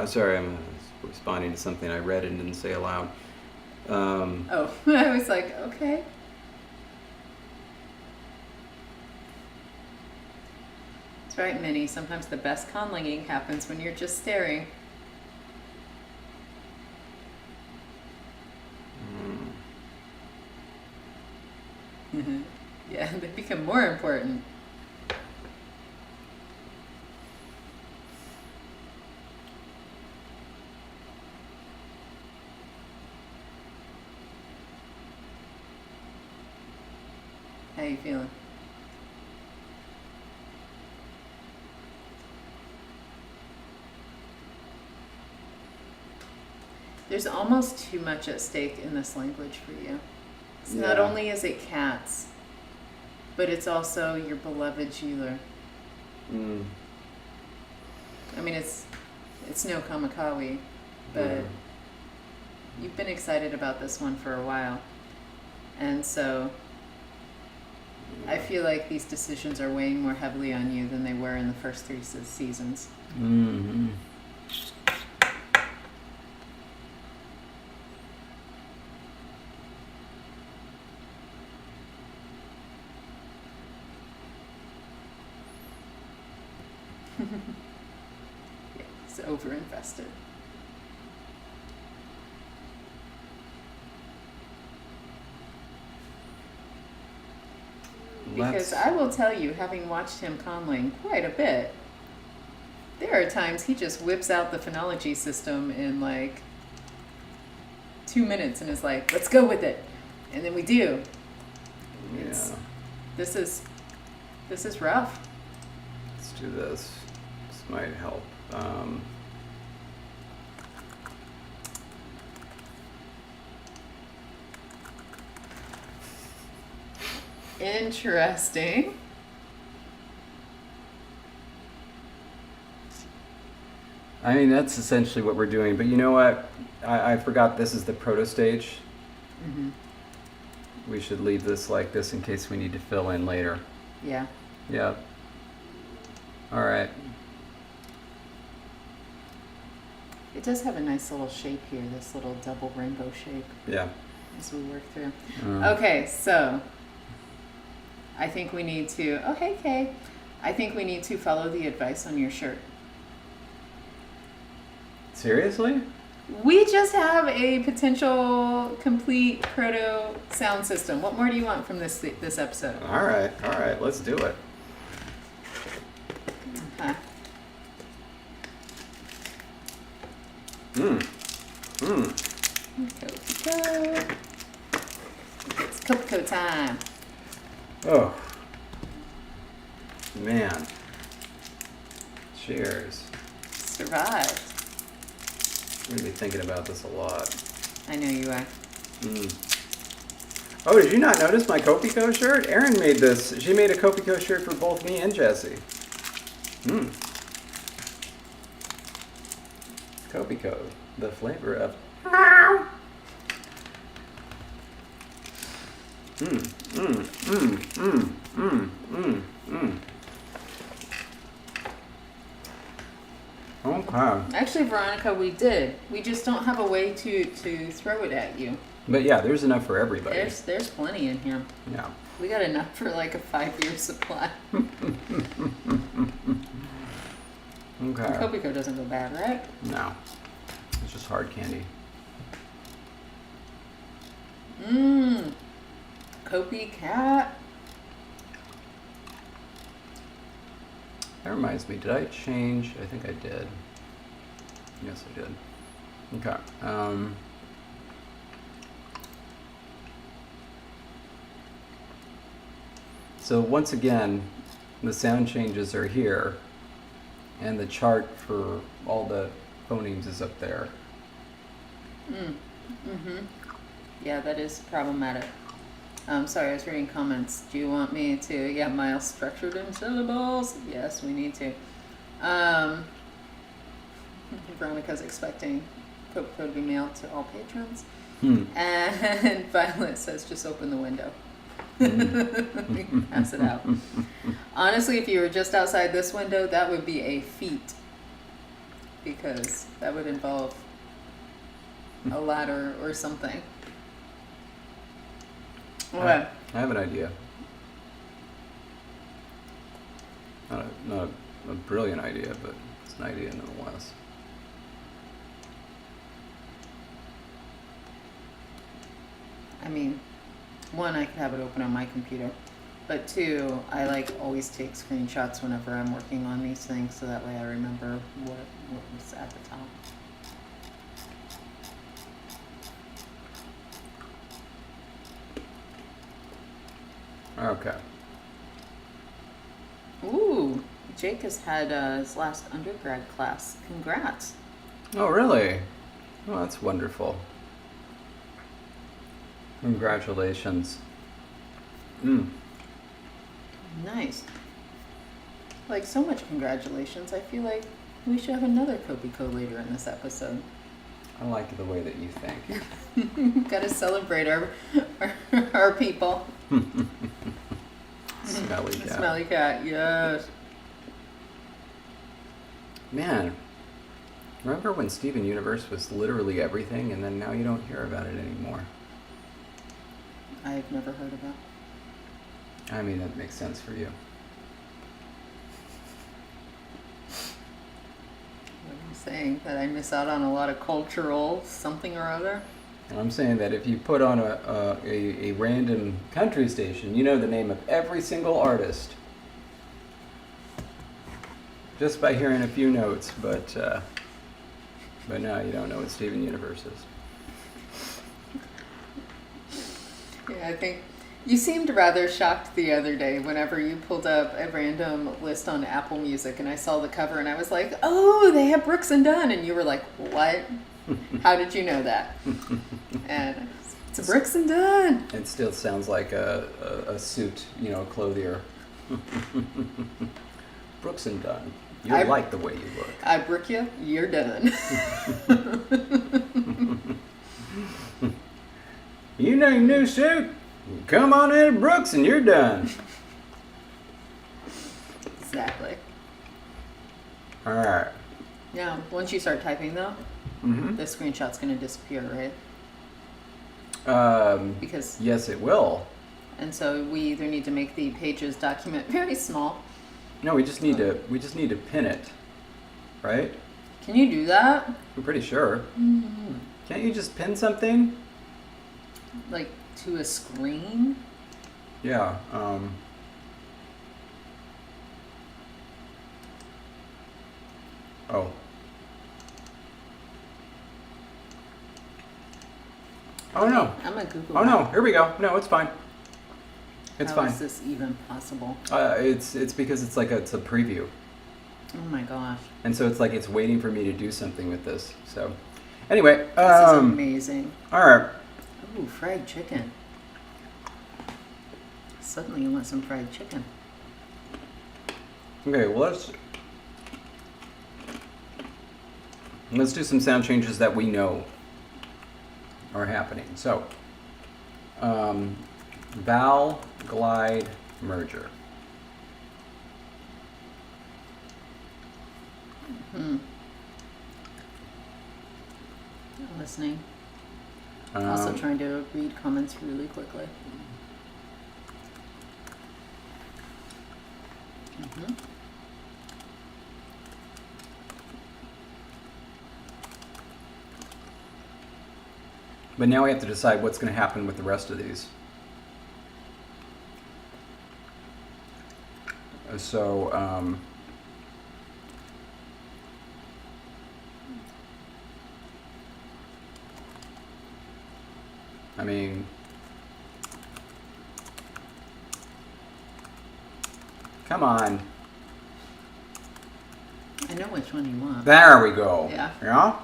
it. Sorry, I'm responding to something I read and didn't say aloud. Oh, I was like, okay. That's right, Minnie. Sometimes the best conlanging happens when you're just staring. Yeah, they become more important. How you feeling? There's almost too much at stake in this language for you. So not only is it cats, but it's also your beloved Sheeler. I mean, it's no Kamakawi, but you've been excited about this one for a while. And so I feel like these decisions are weighing more heavily on you than they were in the first 3 seasons. Mm-hmm. Yeah, it's overinvested. Because I will tell you, having watched him conlang quite a bit, there are times he just whips out the phonology system in like 2 minutes and is like, let's go with it. And then we do. This is rough. Let's do this. This might help. Interesting. I mean, that's essentially what we're doing. But you know what? I forgot this is the proto stage. Mm-hmm. We should leave this like this in case we need to fill in later. Yeah. Yeah. All right. It does have a nice little shape here, this little double rainbow shape Yeah. as we work through. Okay, so I think we need to, oh, hey, Kay. I think we need to follow the advice on your shirt. Seriously? We just have a potential complete proto sound system. What more do you want from this episode? All right. Let's do it. Okay. Copico. It's Copico time. Oh. Man. Cheers. Survived. I'm gonna be thinking about this a lot. I know you are. Oh, did you not notice my Copico shirt? Erin made this. She made a Copico shirt for both me and Jesse. Copico, the flavor of. Okay. Actually, Veronica, we did. We just don't have a way to throw it at you. But yeah, there's enough for everybody. There's plenty in here. Yeah. We got enough for like a 5-year supply. Okay. Copico doesn't go bad, right? No. It's just hard candy. Copycat. That reminds me, did I change? I think I did. Yes, I did. Okay. So once again, the sound changes are here, and the chart for all the phonemes is up there. Yeah, that is problematic. Sorry, I was reading comments. Do you want me to? Yeah, Miles structured in syllables. Yes, we need to. Veronica's expecting Copico to be mailed to all patrons. And Violet says, just open the window. We can pass it out. Honestly, if you were just outside this window, that would be a feat. Because that would involve a ladder or something. Okay. I have an idea. Not a brilliant idea, but it's an idea nonetheless. I mean, one, I could have it open on my computer, but two, I like always take screenshots whenever I'm working on these things, so that way I remember what was at the top. Okay. Ooh, Jake has had his last undergrad class. Congrats. Oh, really? Oh, that's wonderful. Congratulations. Nice. Like, so much congratulations. I feel like we should have another Copico later in this episode. I like the way that you think. Gotta celebrate our people. Smelly cat. Smelly cat, yes. Man, remember when Steven Universe was literally everything, and then now you don't hear about it anymore? I've never heard of that. I mean, that makes sense for you. What are you saying? That I miss out on a lot of cultural something or other? And I'm saying that if you put on a random country station, you know the name of every single artist. Just by hearing a few notes, but now you don't know what Steven Universe is. Yeah, I think you seemed rather shocked the other day whenever you pulled up a random list on Apple Music and I saw the cover and I was like, oh, they have Brooks and Dunn. And you were like, what? How did you know that? And It's a Brooks and Dunn. It still sounds like a suit, you know, a clothier. Brooks and Dunn. You like the way you look. I brook you, you're done. You need a new suit? Come on in to Brooks and you're done. Exactly. All right. Now, once you start typing though, the screenshot's going to disappear, right? Because yes, it will. And so we either need to make the Pages document very small. No, we just need to pin it, right? Can you do that? I'm pretty sure. Can't you just pin something? Like to a screen? Yeah. Oh. Oh no. I'm gonna Google. Oh no. Here we go. No, it's fine. It's How fine. is this even possible? It's because it's a preview. Oh my gosh. And so it's like it's waiting for me to do something with this. So anyway, This is amazing. all right. Ooh, fried chicken. Suddenly you want some fried chicken. Okay, well let's do some sound changes that we know are happening. So, vowel, glide, merger. Listening. Also trying to read comments really quickly. But now we have to decide what's going to happen with the rest of these. So, I mean, come on. I know which one you want. There we go. Yeah. Yeah.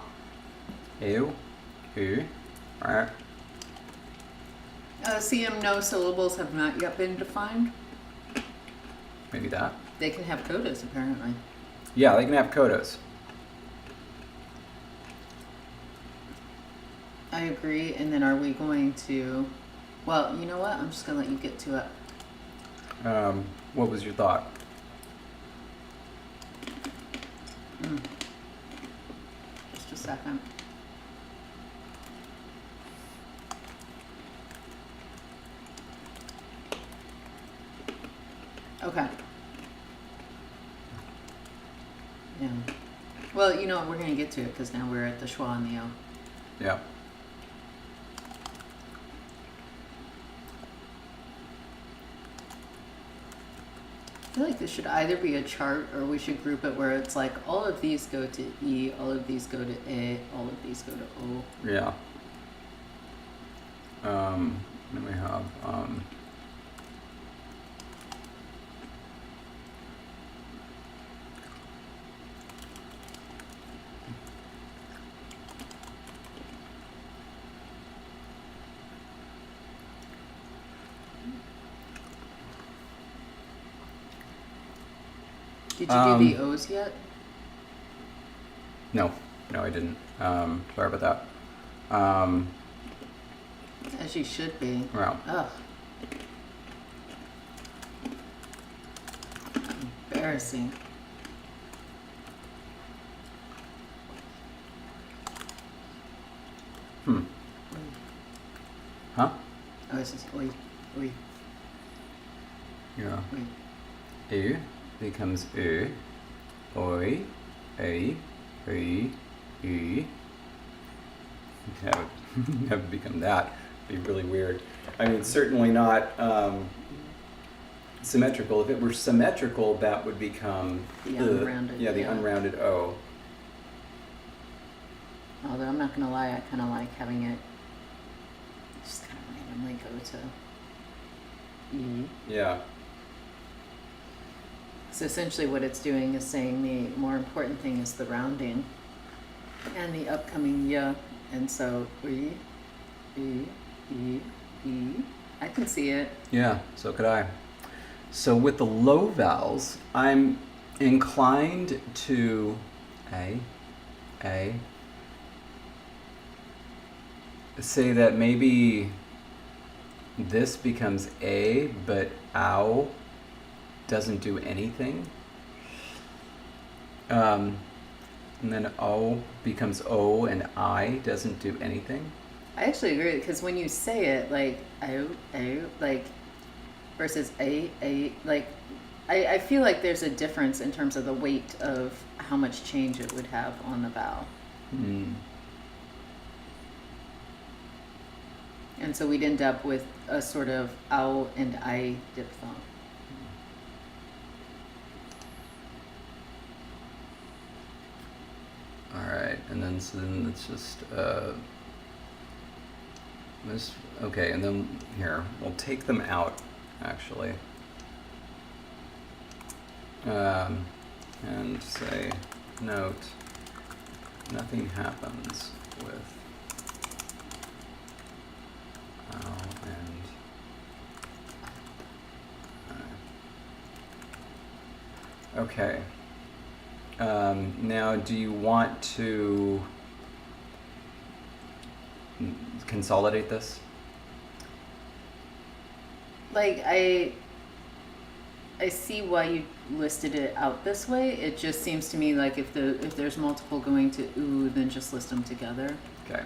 Ew. Ew. All right. CM no syllables have not yet been defined. Maybe that. They can have codas apparently. Yeah, they can have codas. I agree. And then are we going to? Well, you know what? I'm just gonna let you get to it. What was your thought? Just a second. Okay. Yeah. Well, you know what? We're going to get to it because now we're at the schwa and the O. Yeah. I feel like this should either be a chart or we should group it where it's like all of these go to E, all of these go to A, all of these go to O. Yeah. Then we have Did you do the O's yet? no, I didn't. Sorry about that. As you should be. Well, Ugh. Embarrassing. Huh? Oh, it's just oi, oi, Yeah. oi. U becomes U. Oi. A. E. E. Have it become that. Be really weird. I mean, certainly not symmetrical. If it were symmetrical, that would become The unrounded, the yeah. unrounded O. Although I'm not gonna lie, I kind of like having it just kind of randomly go to E. Yeah. So essentially what it's doing is saying the more important thing is the rounding and the upcoming ya. And so E, E, E, E. I can see it. Yeah, so could I. So with the low vowels, I'm inclined to A, say that maybe this becomes A, but ow doesn't do anything. And then O becomes O and I doesn't do anything. I actually agree because when you say it like like versus like I feel like there's a difference in terms of the weight of how much change it would have on the vowel. And so we'd end up with a sort of ow and I diphthong. All right, and then so then it's just this. Okay, and then here we'll take them out actually, and say note nothing happens with ow and I. Okay. Now, do you want to consolidate this? Like I see why you listed it out this way. It just seems to me like if there's multiple going to ooh, then just list them together. Okay.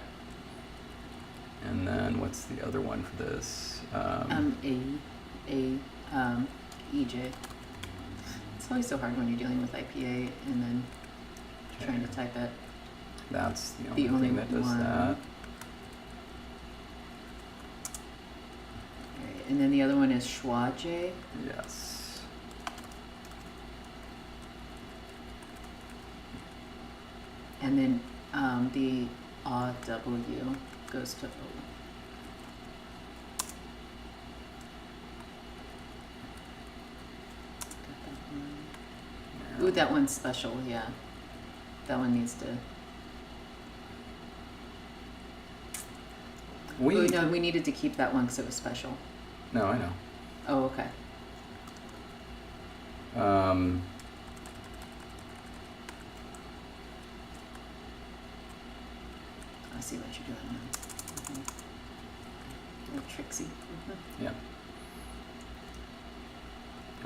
And then what's the other one for this? EJ. It's always so hard when you're dealing with IPA and then trying to type it. That's the only thing that does one. that. Right. And then the other one is schwaje. Yes. And then the AW goes to O. Ooh, that one's special, yeah. That one needs to... We needed to keep that one because it was special. No, I know. Oh, okay. I see what you're doing now. Mm-hmm. Little tricksy. Mm-hmm. Yeah.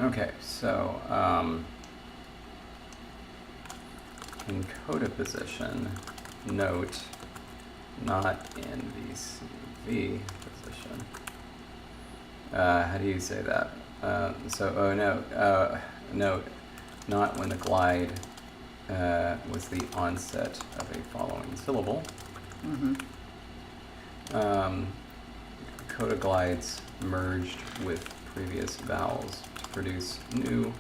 Okay, so in coda position, note not in VCV position. How do you say that? Note not when the glide was the onset of a following syllable. Mm-hmm. Coda glides merged with previous vowels to produce new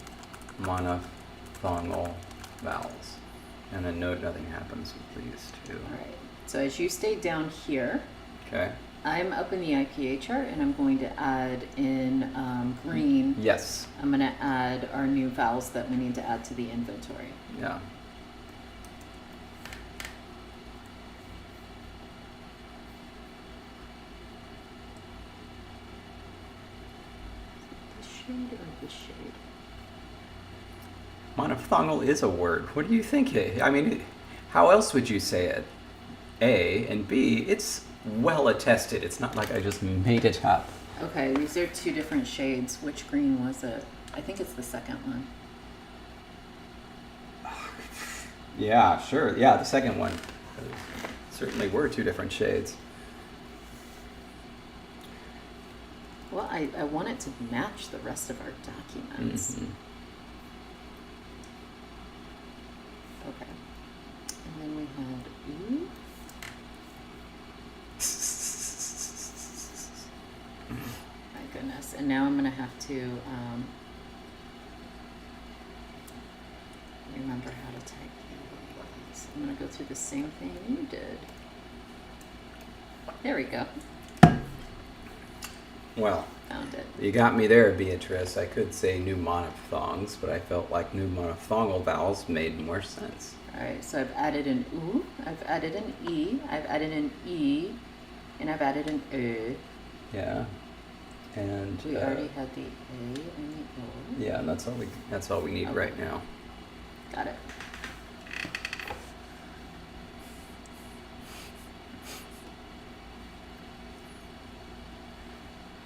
monophthongal vowels. And then note nothing happens with these two. All right. So as you stay down here, Okay. I'm up in the IPA chart and I'm going to add in green. Yes. I'm going to add our new vowels that we need to add to the inventory. Yeah. This shade or this shade? Monophthongal is a word. What do you think? I mean, how else would you say it? A and B, it's well attested. It's not like I just made it up. Okay, these are two different shades. Which green was it? I think it's the second one. Yeah, sure. Yeah, the second one. Certainly were two different shades. Well, I want it to match the rest of our documents. Mm-hmm. Okay. And then we had ooh. My goodness. And now I'm going to have to remember how to type these. I'm going to go through the same thing you did. There we go. Well, Found it. you got me there, Beatrice. I could say new monophthongs, but I felt like new monophthongal vowels made more sense. All right, so I've added an oo, I've added an e, I've added an e, And I've added an Ö. Yeah. And We already had the A and the O. yeah, and that's all we need Okay. right now. Got it.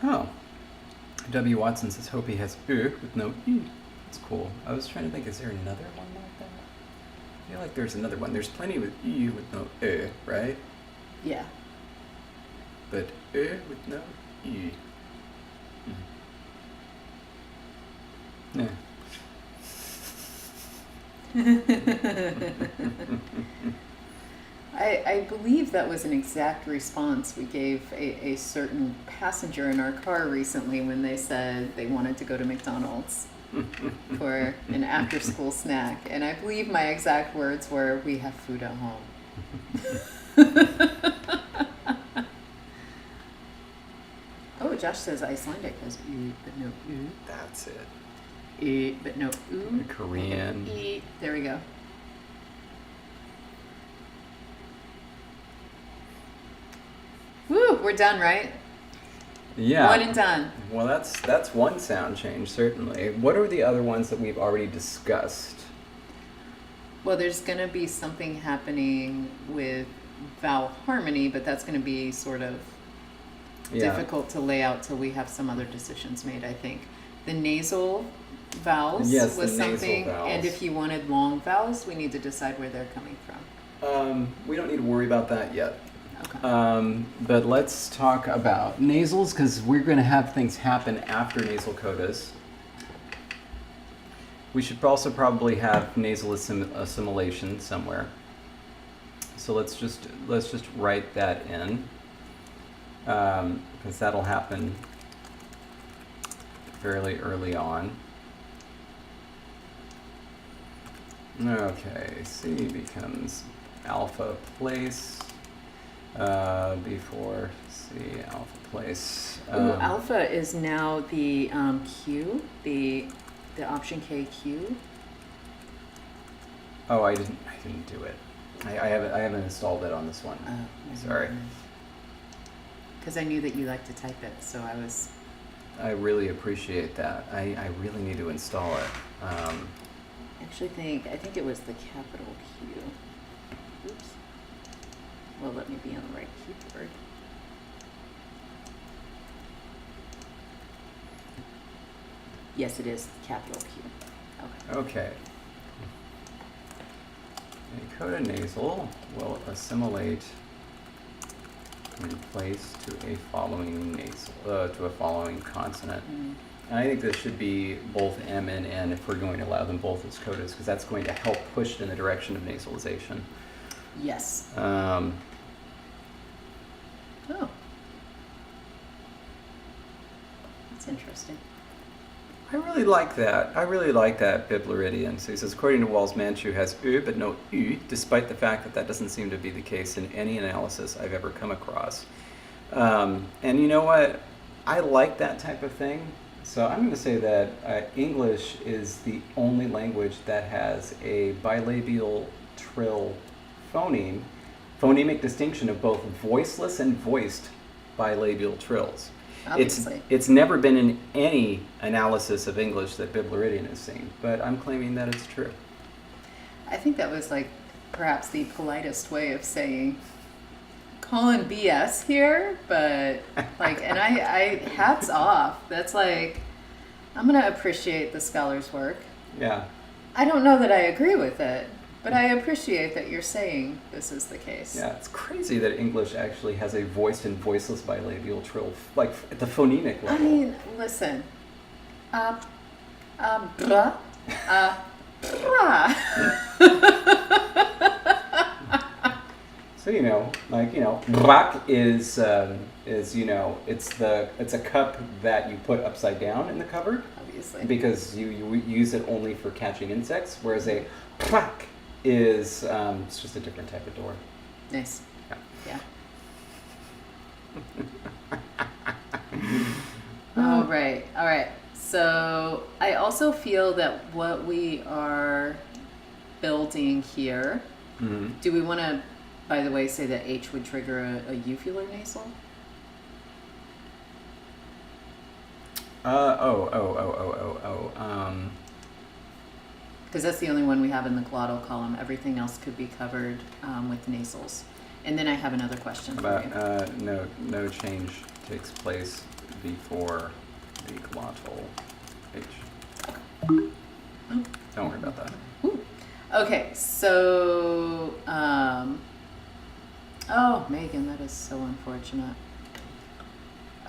Oh. W. Watson says hope he has Ö with no E. That's cool. I was trying to think, is there another one like that? I feel like there's another one. There's plenty with E with no Ö, right? Yeah. But Ö with no E. Yeah. I believe that was an exact response we gave a certain passenger in our car recently when they said they wanted to go to McDonald's for an after-school snack. And I believe my exact words were, "We have food at home." Oh, Josh says Icelandic has U, but no U. That's it. E, but no U. Korean. E. There we go. Woo, we're done, right? Yeah. One and done. Well, that's one sound change, certainly. What are the other ones that we've already discussed? Well, there's going to be something happening with vowel harmony, but that's going to be sort of difficult to lay out till we have some other decisions made, I think. The nasal vowels Yes, was the nasal something, vowels. and if you wanted long vowels, we need to decide where they're coming from. We don't need to worry about that yet. Okay. But let's talk about nasals, because we're going to have things happen after nasal codas. We should also probably have nasal assimilation somewhere. So let's just write that in, because that'll happen fairly early on. Okay, C becomes alpha place before C alpha place. Ooh, alpha is now the Q, the option K Q. Oh, I didn't do it. I haven't installed it on this one. Sorry. Because I knew that you like to type it, so I was. I really appreciate that. I really need to install it. I think it was the capital Q. Oops. Well, let me be on the right keyboard. Yes, it is capital Q. Okay. A coda nasal will assimilate in place to a following consonant. Mm. And I think this should be both M and N if we're going to allow them both as codas, because that's going to help push it in the direction of nasalization. Yes. Oh. That's interesting. I really like that. Biblaridian. So he says, according to Walls, Manchu has U but no U, despite the fact that doesn't seem to be the case in any analysis I've ever come across. And you know what? I like that type of thing. So I'm going to say that English is the only language that has a bilabial trill phonemic distinction of both voiceless and voiced bilabial trills. Obviously. It's never been in any analysis of English that Biblaridian has seen, but I'm claiming that it's true. I think that was perhaps the politest way of saying calling BS here, but and I hats off. That's I'm gonna appreciate the scholar's work. Yeah. I don't know that I agree with it, but I appreciate that you're saying this is the case. Yeah, it's crazy that English actually has a voiced and voiceless bilabial trill, at the phonemic level. I mean, listen. Bra. Bra. So brak is it's a cup that you put upside down in the cupboard, Obviously. because you use it only for catching insects, whereas a prak is it's just a different type of door. Nice. Yeah. All right. So I also feel that what we are building here, Mm-hmm. do we want to by the way, say that H would trigger a uvular nasal? Because that's the only one we have in the glottal column. Everything else could be covered with nasals. And then I have another question for you. No change takes place before the glottal H. Don't worry about that. Ooh. Okay, so, oh, Megan, that is so unfortunate.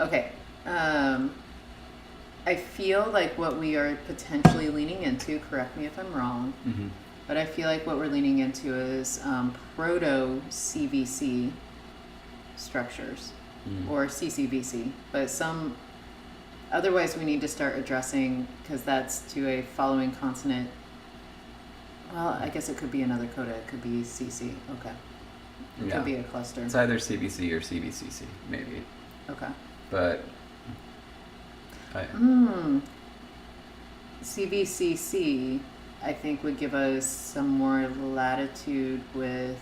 Okay, I feel like what we are potentially leaning into, correct me if I'm wrong, Mm-hmm. but I feel like what we're leaning into is proto-CVC structures, or CCVC, but otherwise we need to start addressing, because that's to a following consonant. Well, I guess it could be another coda. It could be CC. Okay. It could be a cluster. It's either CVC or CVCC, maybe. Okay. But CVCC, I think, would give us some more latitude with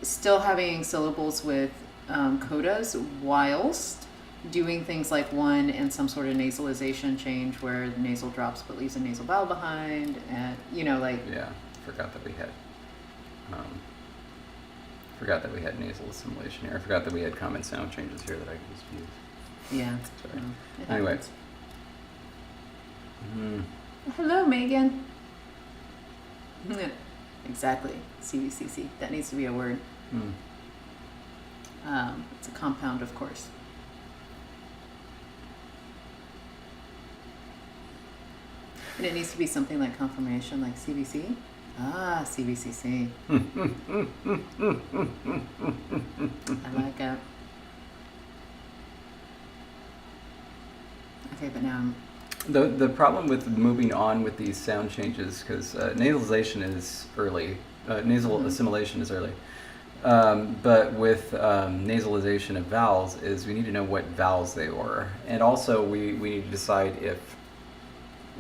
still having syllables with codas, whilst doing things like one and some sort of nasalization change where the nasal drops but leaves a nasal vowel behind, and forgot that we had nasal assimilation here. I forgot that we had common sound changes here that I could just use. Yeah. Sorry. It Anyway. happens. Mm. Hello, Megan. Exactly. CVCC. That needs to be a word. It's a compound, of course. And it needs to be something like confirmation, like CVC. Ah, CVCC. I like it. Okay, but now I'm... The problem with moving on with these sound changes, because nasalization is early, nasal assimilation is early, but with nasalization of vowels is we need to know what vowels they were, and also we need to decide if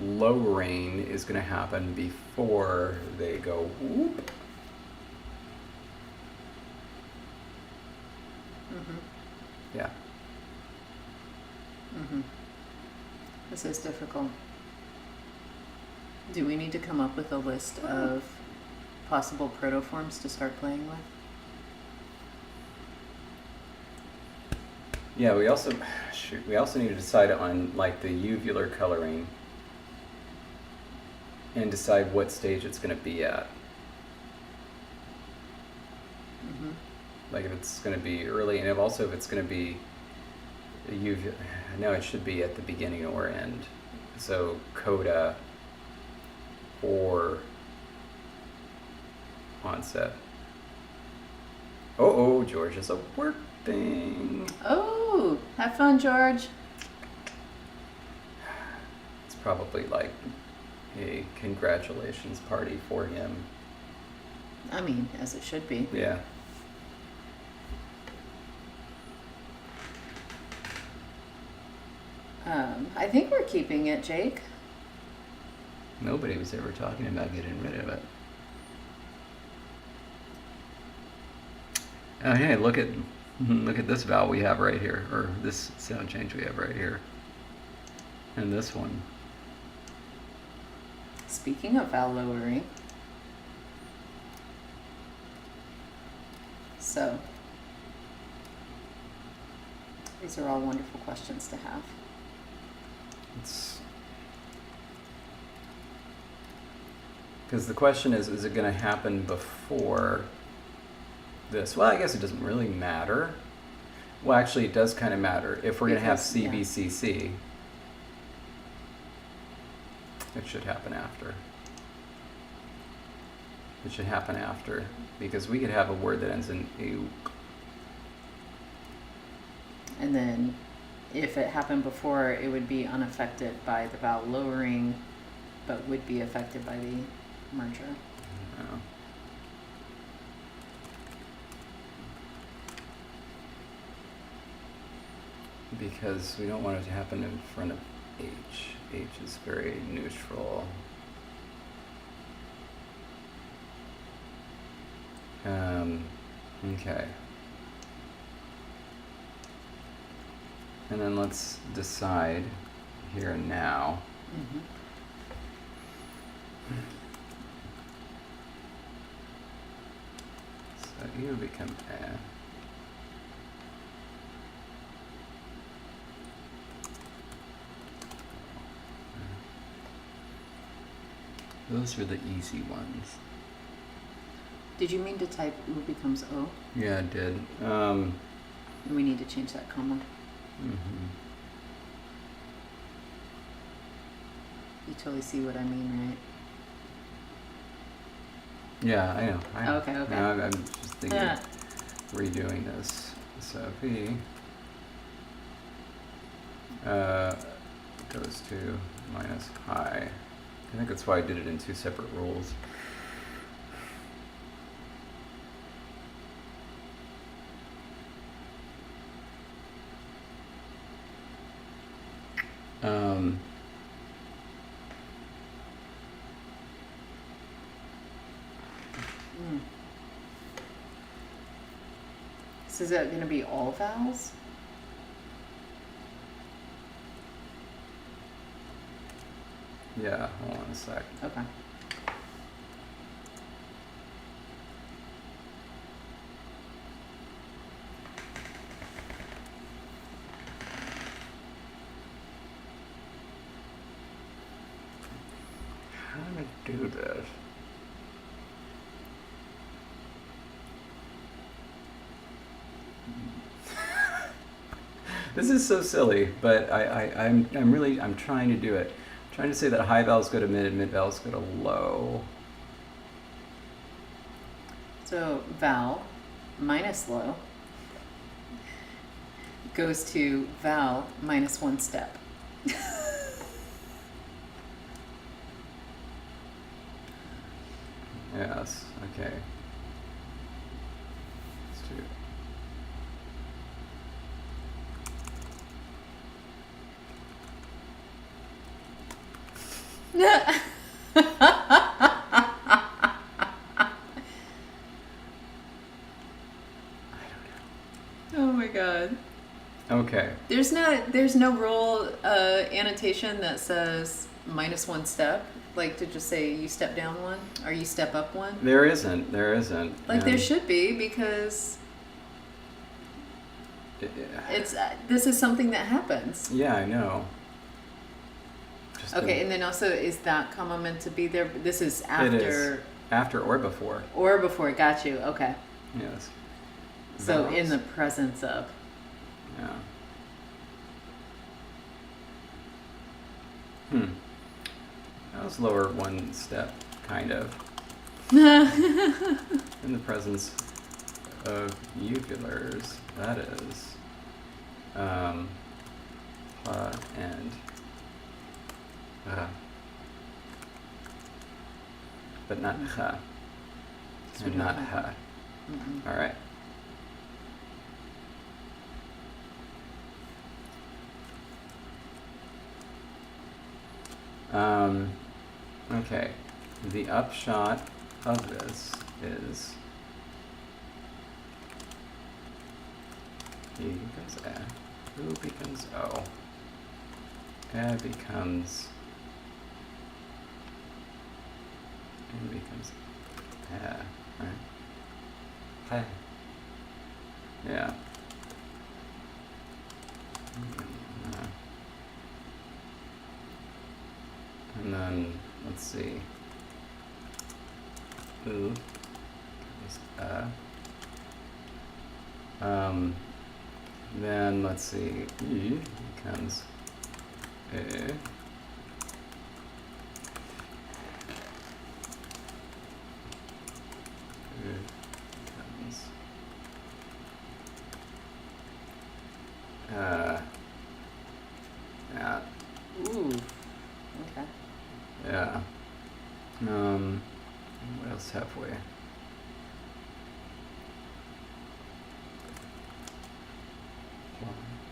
lowering is going to happen before they go whoop. Yeah. This is difficult. Do we need to come up with a list of possible protoforms to start playing with? Yeah, we also need to decide on like the uvular coloring and decide what stage it's going to be at. Like if it's going to be early, and if it's going to be no, it should be at the beginning or end. So coda or onset. Oh, George, it's a work thing. Oh, have fun, George. It's probably like a congratulations party for him. I mean, as it should be. Yeah. I think we're keeping it, Jake. Nobody was ever talking about getting rid of it. Oh, hey, look at this vowel we have right here, or this sound change we have right here, and this one. Speaking of vowel lowering, so these are all wonderful questions to have. Because the question is it going to happen before this? Well, I guess it doesn't really matter. Well, actually, it does kind of matter. If we're going to have CVCC, it should happen after. It should happen after, because we could have a word that ends in "u." And then if it happened before, it would be unaffected by the vowel lowering, but would be affected by the merger. Oh. Because we don't want it to happen in front of H. H is very neutral. Okay. And then let's decide here and now. Mm-hmm. So you become a. Those are the easy ones. Did you mean to type U becomes O? Yeah, I did. We need to change that comma. Mm-hmm. You totally see what I mean, right? Yeah, I know. Oh, okay, okay. No, I'm just thinking redoing this. So V goes to minus high. I think that's why I did it in two separate rules. So is that going to be all vowels? Yeah, hold on a sec. Okay. How do I do this? This is so silly, but I'm trying to do it. I'm trying to say that high vowels go to mid and mid vowels go to low. So vowel minus low goes to vowel minus one step. Yes, okay. Let's do Oh my god. Okay. There's no rule annotation that says minus one step, like to just say you step down one or you step up one. There isn't. Like there should be, because it's this is something that happens. Yeah, I know. Okay, and then also, is that comma meant to be there? This is after. It is. After or before. Or before. Got you. Okay. Yes. So Vowels. in the presence of. Yeah. That was lower one step, kind of. In the presence of uvulars, that is. And. But not ha. And not ha. Mm-mm. All right. Okay. The upshot of this is E becomes A, U becomes O, A becomes N becomes A, right? Hey. Yeah. And then, let's see. U is A. Then, let's see. E becomes A. Yeah. Ooh. Okay. Yeah. What else have we?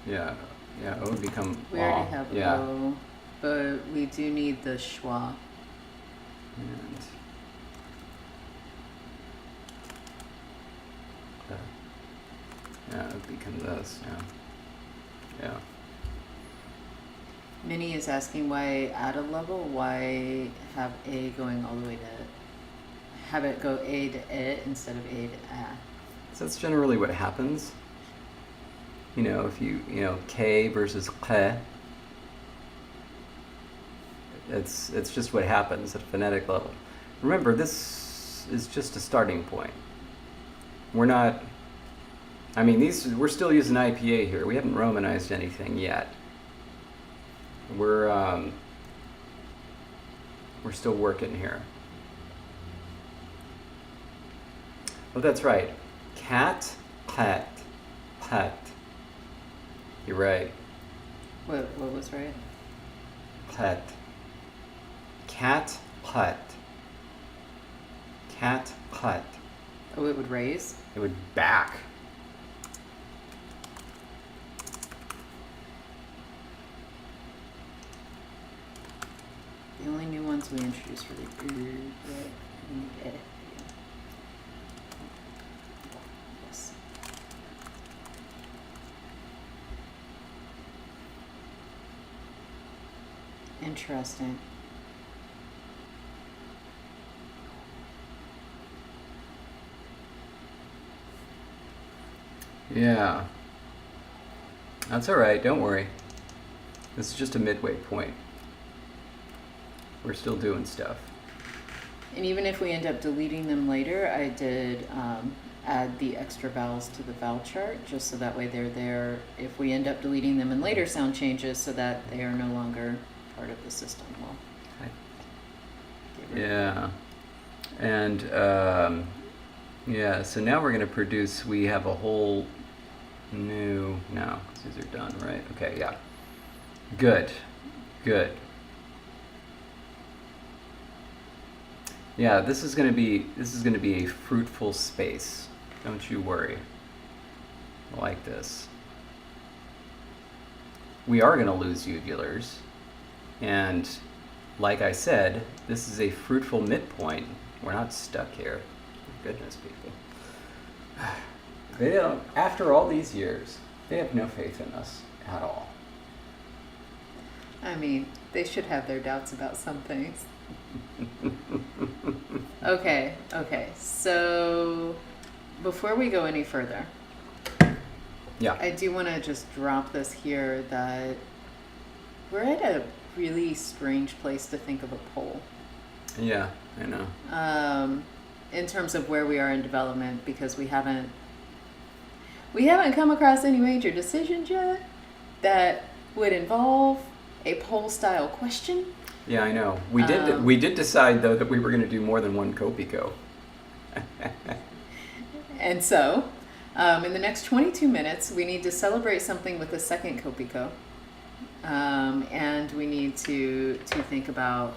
Yeah. Yeah. O would become We law. already have Yeah. O, but we do need the schwa. And Yeah, it would become this. Yeah. Minnie is asking why add a level, why have A going all the way to, have it go A to it instead of A to A. So that's generally what happens. You know, if you know, K versus K, it's just what happens at a phonetic level. Remember, this is just a starting point. We're not, I mean, we're still using IPA here. We haven't Romanized anything yet. We're still working here. Oh, that's right. Cat, pet, pet. You're right. What was right? Pet. Cat, pet. Cat, pet. Oh, it would raise? It would back. The only new ones we introduced were the yes. Interesting. Yeah. That's all right. Don't worry. This is just a midway point. We're still doing stuff. And even if we end up deleting them later, I did add the extra vowels to the vowel chart, just so that way they're there if we end up deleting them in later sound changes, so that they are no longer part of the system. Well, yeah. And yeah, so now we're going to produce, we have a whole new, no, these are done, right? Okay, yeah. Good. Good. Yeah, this is going to be a fruitful space. Don't you worry. I like this. We are going to lose uvulars, and like I said, this is a fruitful midpoint. We're not stuck here. Goodness, people. They don't, after all these years, they have no faith in us at all. I mean, they should have their doubts about some things. Okay, so before we go any further, Yeah. I do want to just drop this here that we're at a really strange place to think of a poll. Yeah, I know. In terms of where we are in development, because we haven't come across any major decisions yet that would involve a poll style question. Yeah, I know. We did decide though that we were going to do more than one Copico. And so, in the next 22 minutes, we need to celebrate something with the second Copico, and we need to think about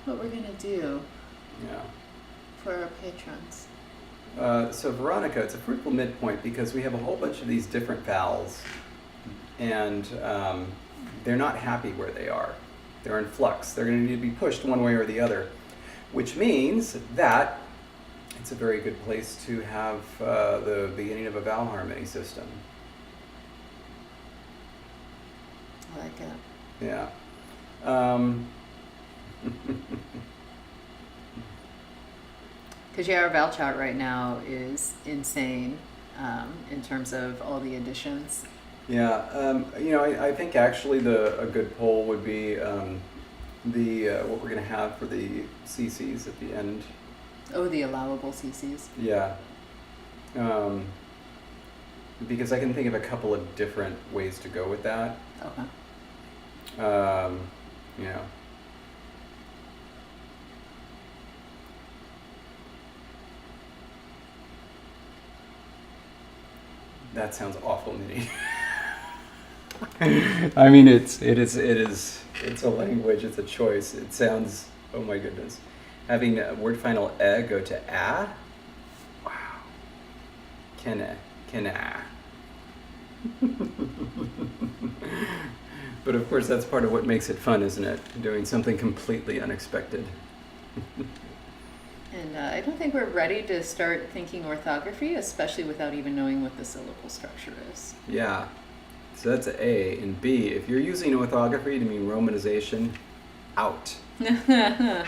what we're gonna do. Yeah. For our patrons. So Veronica, it's a fruitful midpoint because we have a whole bunch of these different vowels, and they're not happy where they are. They're in flux. They're going to need to be pushed one way or the other, which means that it's a very good place to have the beginning of a vowel harmony system. I like it. Yeah. Because yeah, our vowel chart right now is insane in terms of all the additions. Yeah, I think actually a good poll would be what we're going to have for the CCs at the end. Oh, the allowable CCs. Yeah. Because I can think of a couple of different ways to go with that. Okay. Yeah. That sounds awful, Minnie. I mean, it's a language, it's a choice. It sounds, oh my goodness. Having a word final go to a. Wow. Can a. But of course, that's part of what makes it fun, isn't it? Doing something completely unexpected. And I don't think we're ready to start thinking orthography, especially without even knowing what the syllable structure is. Yeah. So that's A. And B, if you're using orthography to mean romanization, out. I'm gonna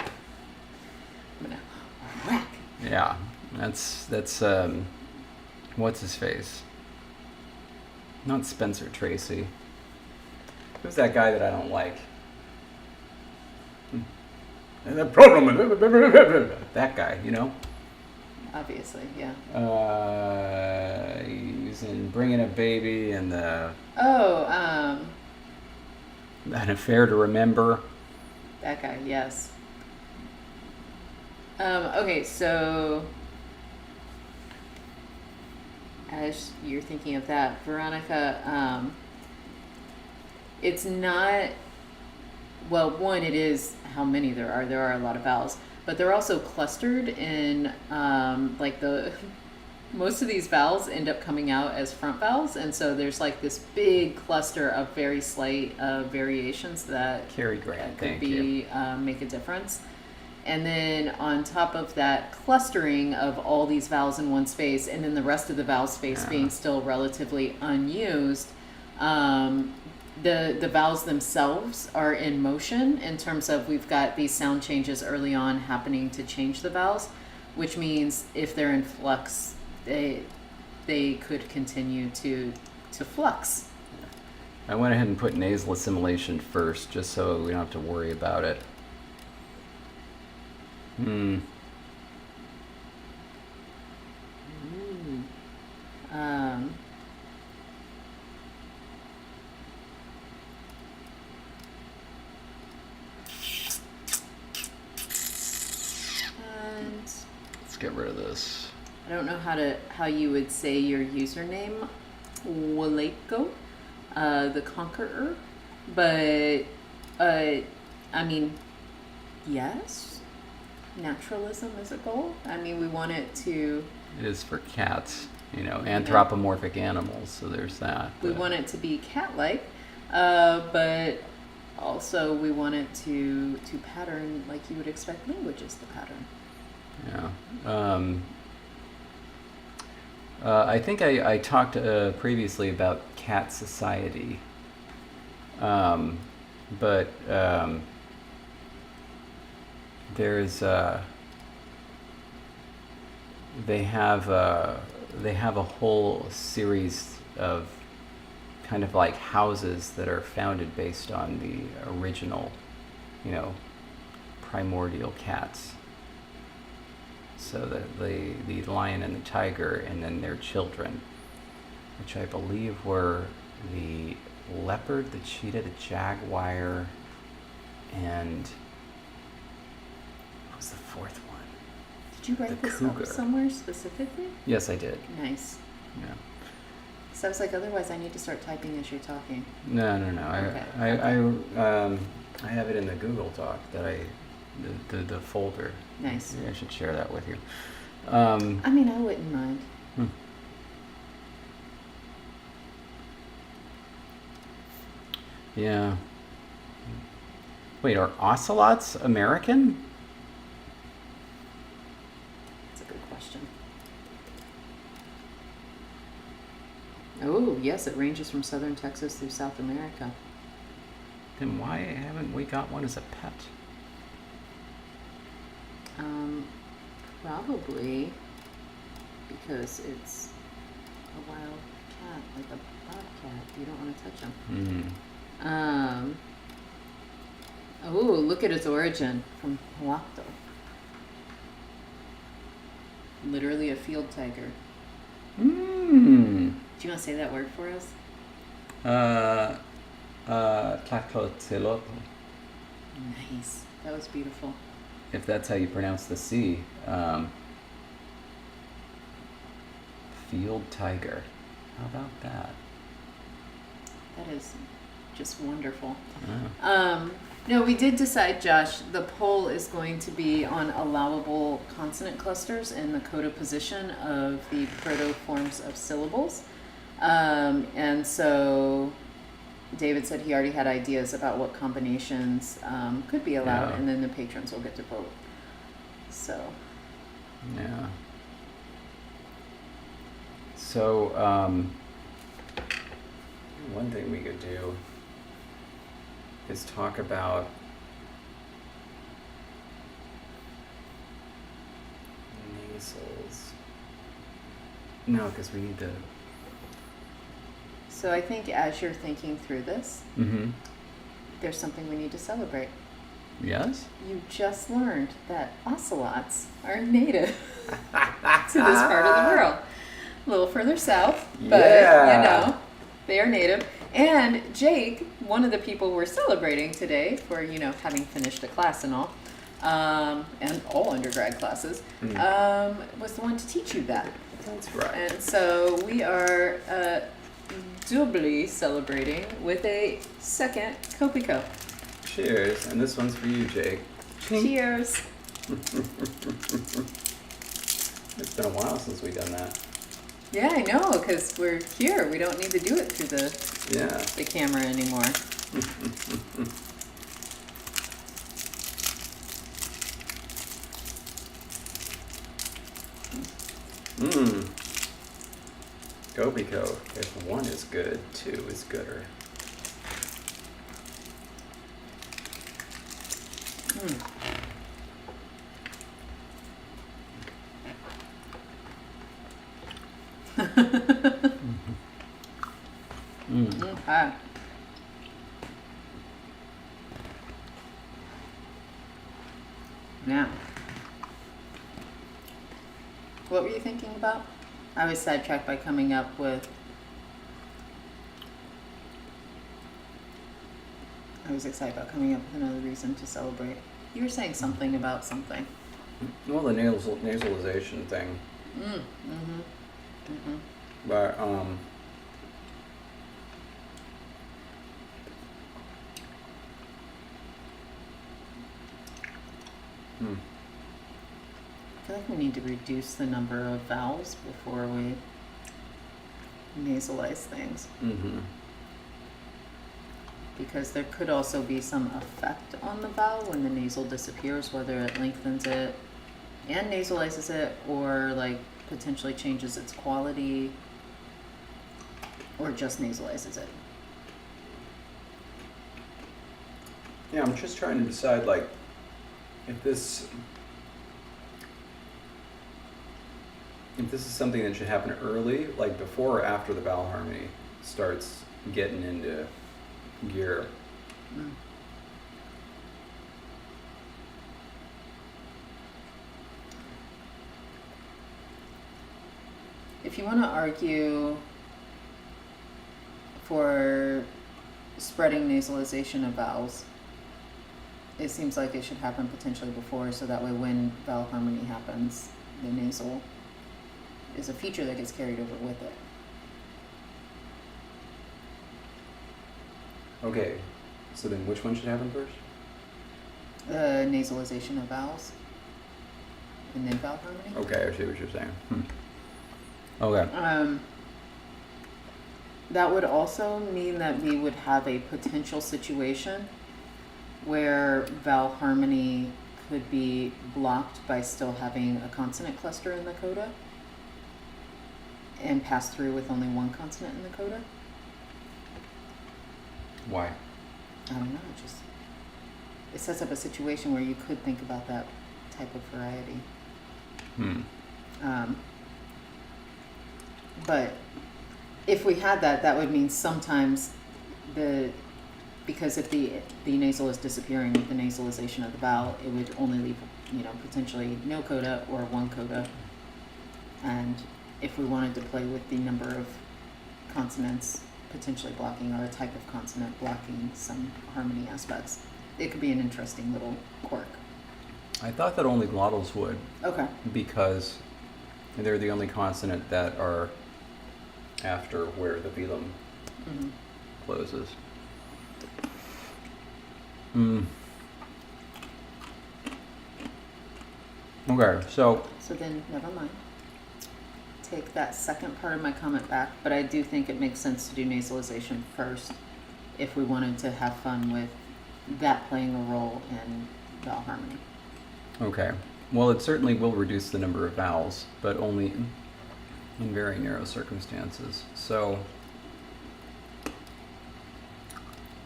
whack. Yeah. That's what's his face? Not Spencer Tracy. Who's that guy that I don't like? And the problem that guy, you know? Obviously, yeah. He's in Bringing a Baby and An Affair to Remember. That guy, yes. Okay, so as you're thinking of that, Veronica, it's not, well, one, it is how many there are. There are a lot of vowels, but they're also clustered in, like most of these vowels end up coming out as front vowels, and so there's like this big cluster of very slight variations that Cary Grant, could thank be you. make a difference. And then on top of that clustering of all these vowels in one space, and then the rest of the vowel space being still relatively unused, the vowels themselves are in motion in terms of we've got these sound changes early on happening to change the vowels, which means if they're in flux, they could continue to flux. I went ahead and put nasal assimilation first, just so we don't have to worry about it. And Let's get rid of this. I don't know how you would say your username, Waleko, the Conqueror, but I mean, yes, naturalism is a goal. I mean, we want it to. It is for cats, you know, anthropomorphic animals, so there's that. We want it to be cat-like, but also we want it to pattern like you would expect languages to pattern. Yeah. I think I talked previously about cat society, but there's they have a whole series of kind of like houses that are founded based on the original, you know, primordial cats. So the lion and the tiger, and then their children, which I believe were the leopard, the cheetah, the jaguar, and what was the fourth one? Did you write this up somewhere specifically? Yes, I did. Nice. Yeah. So I was like, otherwise I need to start typing as you're talking. No. Okay. I have it in the Google Doc that the folder. Nice. Maybe I should share that with you. I mean, I wouldn't mind. Yeah. Wait, are ocelots American? That's a good question. Oh, yes, it ranges from southern Texas through South America. Then why haven't we got one as a pet? Probably because it's a wild cat, like a bobcat. You don't want to touch them. Oh, look at its origin from Huacto. Literally a field tiger. Do you want to say that word for us? Tlacotelotl. Nice. That was beautiful. If that's how you pronounce the C. Field tiger. How about that? That is just wonderful. Oh. No, we did decide, Josh, the poll is going to be on allowable consonant clusters and the coda position of the proto-forms of syllables. And so David said he already had ideas about what combinations could be allowed, Yeah. and then the patrons will get to vote. So Yeah. So, one thing we could do is talk about nasals. No, because we need to. So I think as you're thinking through this, Mm-hmm. there's something we need to celebrate. Yes? You just learned that ocelots are native to this part of the world. A little further south, but Yeah. they are native. And Jake, one of the people we're celebrating today for, having finished a class and all, and all undergrad classes, was the one to teach you that. That's right. And so we are doubly celebrating with a second Copico. Cheers. And this one's for you, Jake. Cheers. It's been a while since we've done that. Yeah, I know, because we're here. We don't need to do it through the camera anymore. Mmm. Copico. If one is good, two is gooder. Okay. Now, what were you thinking about? I was sidetracked by coming up with. I was excited about coming up with another reason to celebrate. You were saying something about something. Well, the nasalization thing. But, I feel like we need to reduce the number of vowels before we nasalize things. Because there could also be some effect on the vowel when the nasal disappears, whether it lengthens it and nasalizes it, or like potentially changes its quality, or just nasalizes it. yeah, I'm just trying to decide, like, if this is something that should happen early, like before or after the vowel harmony starts getting into gear. If you want to argue for spreading nasalization of vowels, it seems like it should happen potentially before, so that way when vowel harmony happens, the nasal is a feature that gets carried over with it. Okay, so then which one should happen first? The nasalization of vowels, and then vowel harmony. Okay, I see what you're saying. Okay. That would also mean that we would have a potential situation where vowel harmony could be blocked by still having a consonant cluster in the coda and pass through with only one consonant in the coda. Why? I don't know, it sets up a situation where you could think about that type of variety. But if we had that, that would mean sometimes because if the nasal is disappearing with the nasalization of the vowel, it would only leave, potentially no coda or one coda. And if we wanted to play with the number of consonants potentially blocking, or a type of consonant blocking some harmony aspects, it could be an interesting little quirk. I thought that only glottals would. Okay. Because they're the only consonant that are after where the velum closes. Okay, so then never mind. Take that second part of my comment back, but I do think it makes sense to do nasalization first if we wanted to have fun with that playing a role in vowel harmony. okay, Well, it certainly will reduce the number of vowels, but only in very narrow circumstances. So,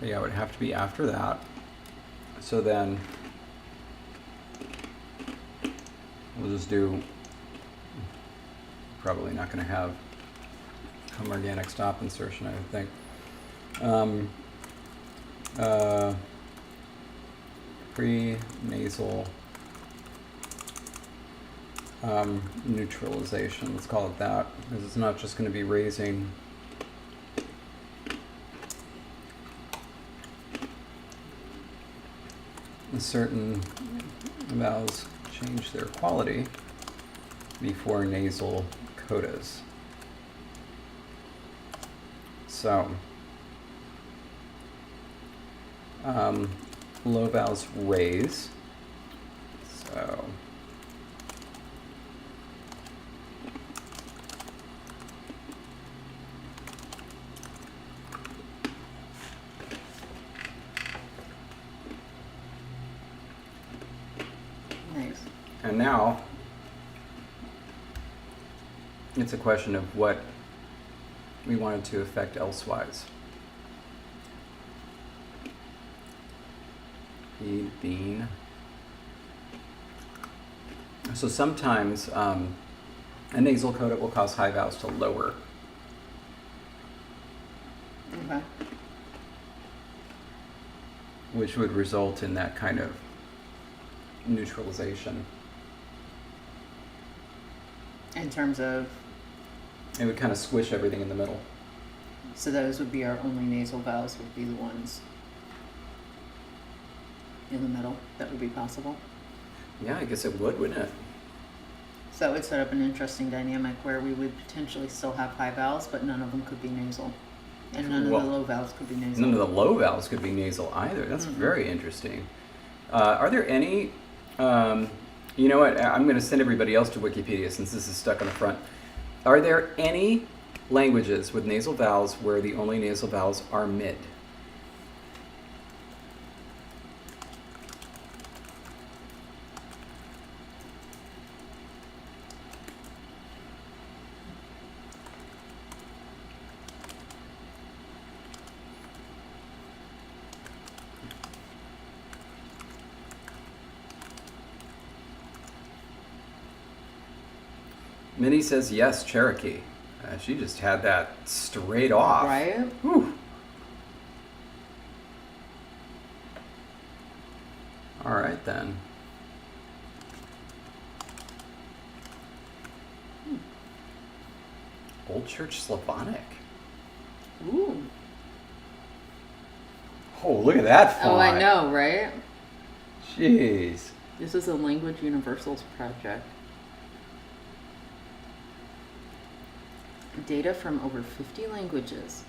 yeah, it would have to be after that. So then we'll just do, probably not going to have home organic stop insertion, I would think. Pre-nasal neutralization, let's call it that, because it's not just going to be raising certain vowels change their quality before nasal codas. So, low vowels raise. So, Nice. and now it's a question of what we wanted to affect elsewise. Bean. So sometimes a nasal coda will cause high vowels to lower. Okay. Which would result in that kind of neutralization. In terms of, It would kind of squish everything in the middle. so those would be our only nasal vowels, would be the ones in the middle. That would be possible. Yeah, I guess it would, wouldn't it? So it would set up an interesting dynamic where we would potentially still have high vowels, but none of them could be nasal. And none of Well, the low vowels could be nasal. None of the low vowels could be nasal either. That's very interesting. Are there any, you know what, I'm going to send everybody else to Wikipedia since this is stuck on the front. Are there any languages with nasal vowels where the only nasal vowels are mid? Minnie says yes, Cherokee. She just had that straight off. Right? Whew. All right then. Old Church Slavonic. Ooh. Oh, look at that font. Oh, I know, right? Jeez. This is a Language Universals project. Data from over 50 languages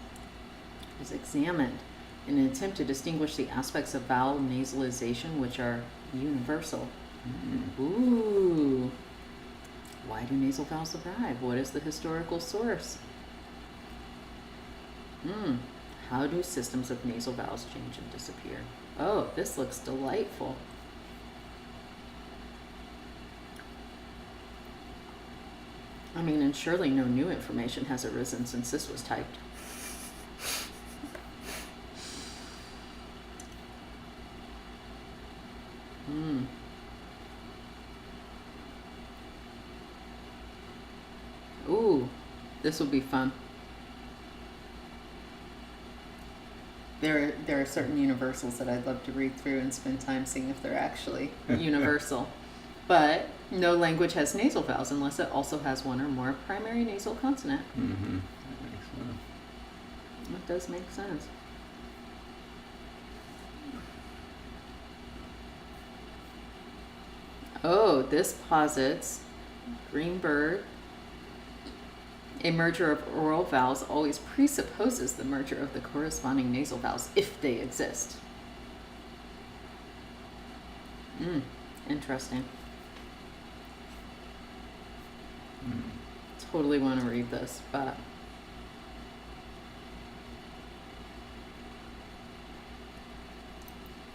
is examined in an attempt to distinguish the aspects of vowel nasalization which are universal. Ooh. Why do nasal vowels survive? What is the historical source? How do systems of nasal vowels change and disappear? Oh, this looks delightful. I mean, and surely no new information has arisen since this was typed. Ooh, this will be fun. There are certain universals that I'd love to read through and spend time seeing if they're actually universal. But no language has nasal vowels unless it also has one or more primary nasal consonant. Mm-hmm. That makes sense. That does make sense. Oh, this posits Greenberg. A merger of oral vowels always presupposes the merger of the corresponding nasal vowels if they exist. Interesting. Totally want to read this, but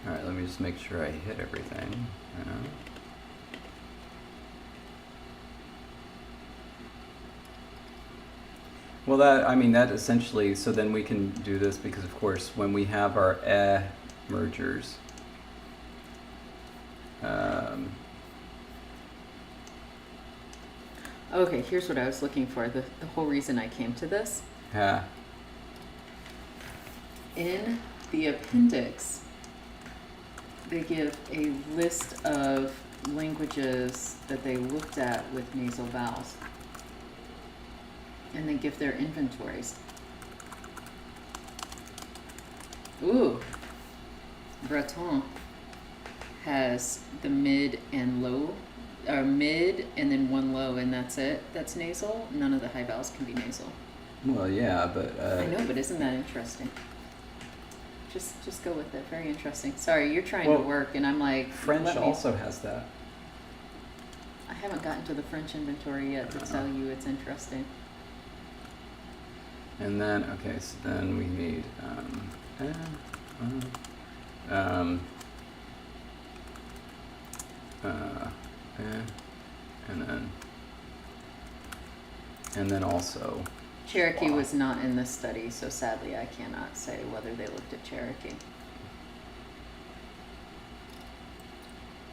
All right, let me just make sure I hit everything. Well, that essentially, so then we can do this because, of course, when we have our mergers, Okay, here's what I was looking for. The whole reason I came to this. yeah. In the appendix, they give a list of languages that they looked at with nasal vowels. And they give their inventories. Ooh, Breton has the mid and low, or mid and then one low, and that's it. That's nasal. None of the high vowels can be nasal. Well, yeah, but I know, but isn't that interesting? Just go with it. Very interesting. Sorry, you're trying to work, and I'm like. French also has that. I haven't gotten to the French inventory yet to tell you it's interesting. And then, okay, so then we need, and then also. Cherokee was not in this study, so sadly I cannot say whether they looked at Cherokee.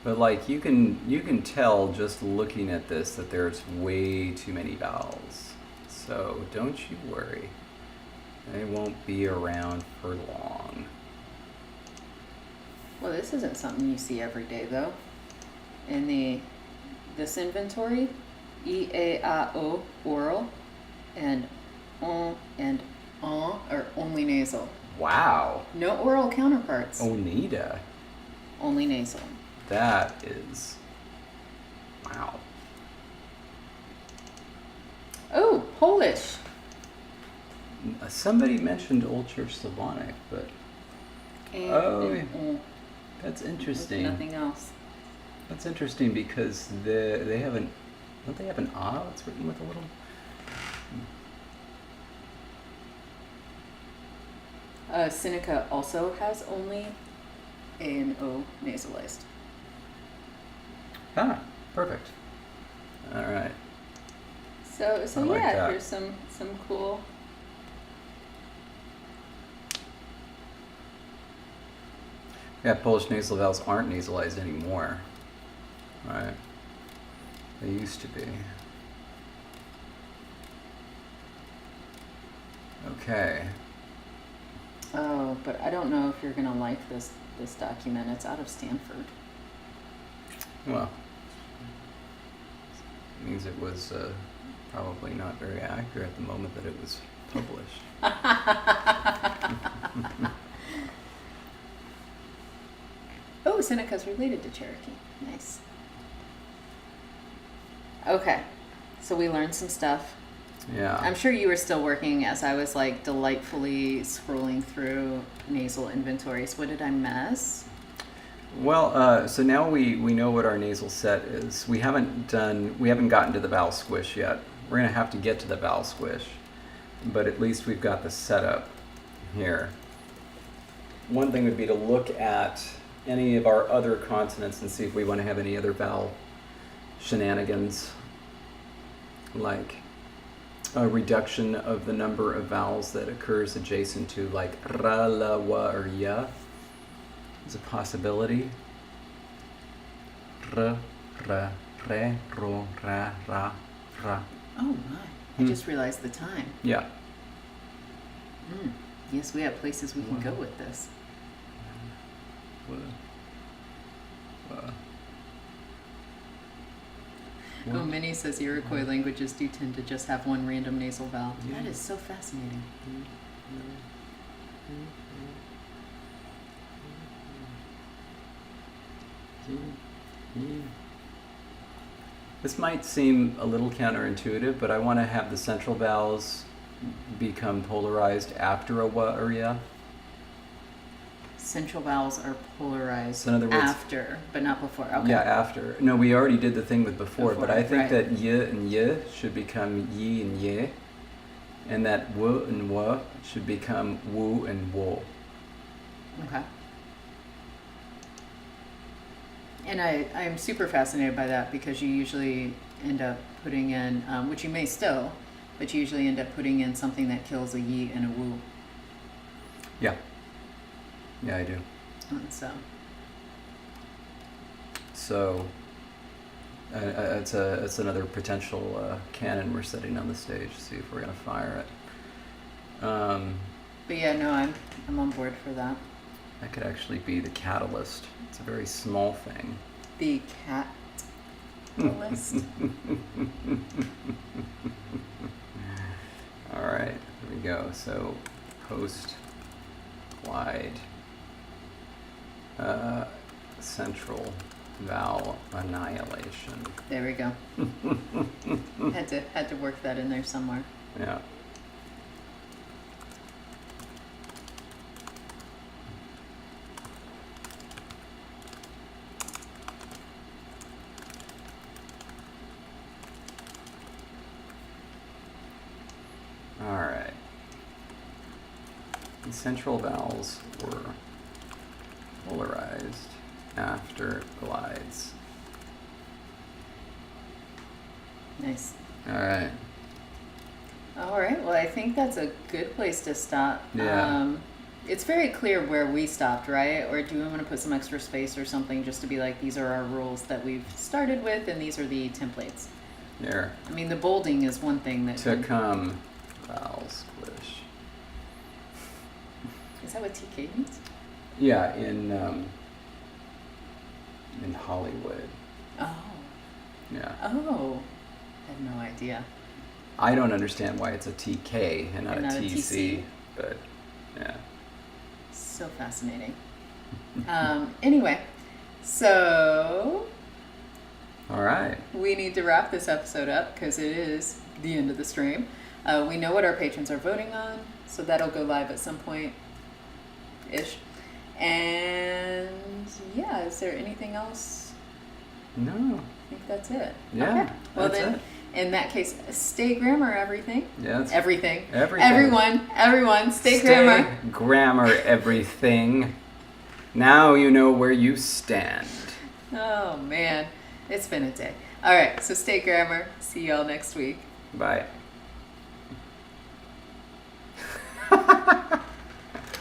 But like you can tell just looking at this that there's way too many vowels. So don't you worry. They won't be around for long. Well, this isn't something you see every day though. In this inventory, E, A, A, O, oral, and on and are only nasal. Wow. No oral counterparts. Oneida. Only nasal. That is, wow. Oh, Polish. Somebody mentioned Old Church Slavonic, but And that's with interesting. nothing else. That's interesting because they have an, don't they have an ah that's written with a little? Seneca also has only A and O nasalized. Ah, perfect. All right. So I like yeah, that. here's some cool. Yeah, Polish nasal vowels aren't nasalized anymore. Right. They used to be. Okay. Oh, but I don't know if you're gonna like this document. It's out of Stanford. Well, it means it was probably not very accurate at the moment that it was published. Oh, Seneca's related to Cherokee. Nice. Okay, so we learned some stuff. Yeah. I'm sure you were still working as I was like delightfully scrolling through nasal inventories. What did I miss? Well, so now we know what our nasal set is. We haven't gotten to the vowel squish yet. We're gonna have to get to the vowel squish, but at least we've got the setup here. One thing would be to look at any of our other consonants and see if we want to have any other vowel shenanigans, like a reduction of the number of vowels that occurs adjacent to, like ra, la, wa, or ya is a possibility. R, ra, re, ro, ra, ra, ra. Oh my! I just realized the time. Yeah. Yes, we have places we can go with this. Oh, Minnie says Iroquois languages do tend to just have one random nasal vowel. That is so fascinating. This might seem a little counterintuitive, but I want to have the central vowels become polarized after a wa or ya. Central vowels are polarized So in other words, after, but not before. Okay. Yeah, after. No, we already did the thing with before, but I think right. that y and y should become yi and ye, and that w and wa should become wu and wo. Okay. And I'm super fascinated by that because you usually end up putting in, which you may still, but you usually end up putting in something that kills a ye and a woo. Yeah. Yeah, I do. And So it's another potential cannon we're setting on the stage. See if we're gonna fire it. But yeah, no, I'm on board for that. That could actually be the catalyst. It's a very small thing. The catalyst. All right, here we go. So post glide central vowel annihilation. There we go. had to work that in there somewhere. Yeah. All right. The central vowels were polarized after glides. Nice. All right. All right. Well, I think that's a good place to stop. Yeah. It's very clear where we stopped, right? Or do we want to put some extra space or something just to be like, these are our rules that we've started with, and these are the templates? There. I mean, the bolding is one thing that. To come, vowels, squish. Is that what TK means? Yeah, in Hollywood. Oh. Yeah. Oh. I have no idea. I don't understand why it's a TK and not And a not a TC, TC. but yeah. So fascinating. Anyway, so All right. we need to wrap this episode up because it is the end of the stream. We know what our patrons are voting on, so that'll go live at some point-ish. And yeah, is there anything else? No. I think that's it. Yeah. Okay. Well that's then, it. in that case, stay grammar, everything. Yeah. That's Everything. Everything. Everyone, stay grammar. Grammar, everything. Now you know where you stand. Oh man, it's been a day. All right, so stay grammar. See y'all next week. Bye.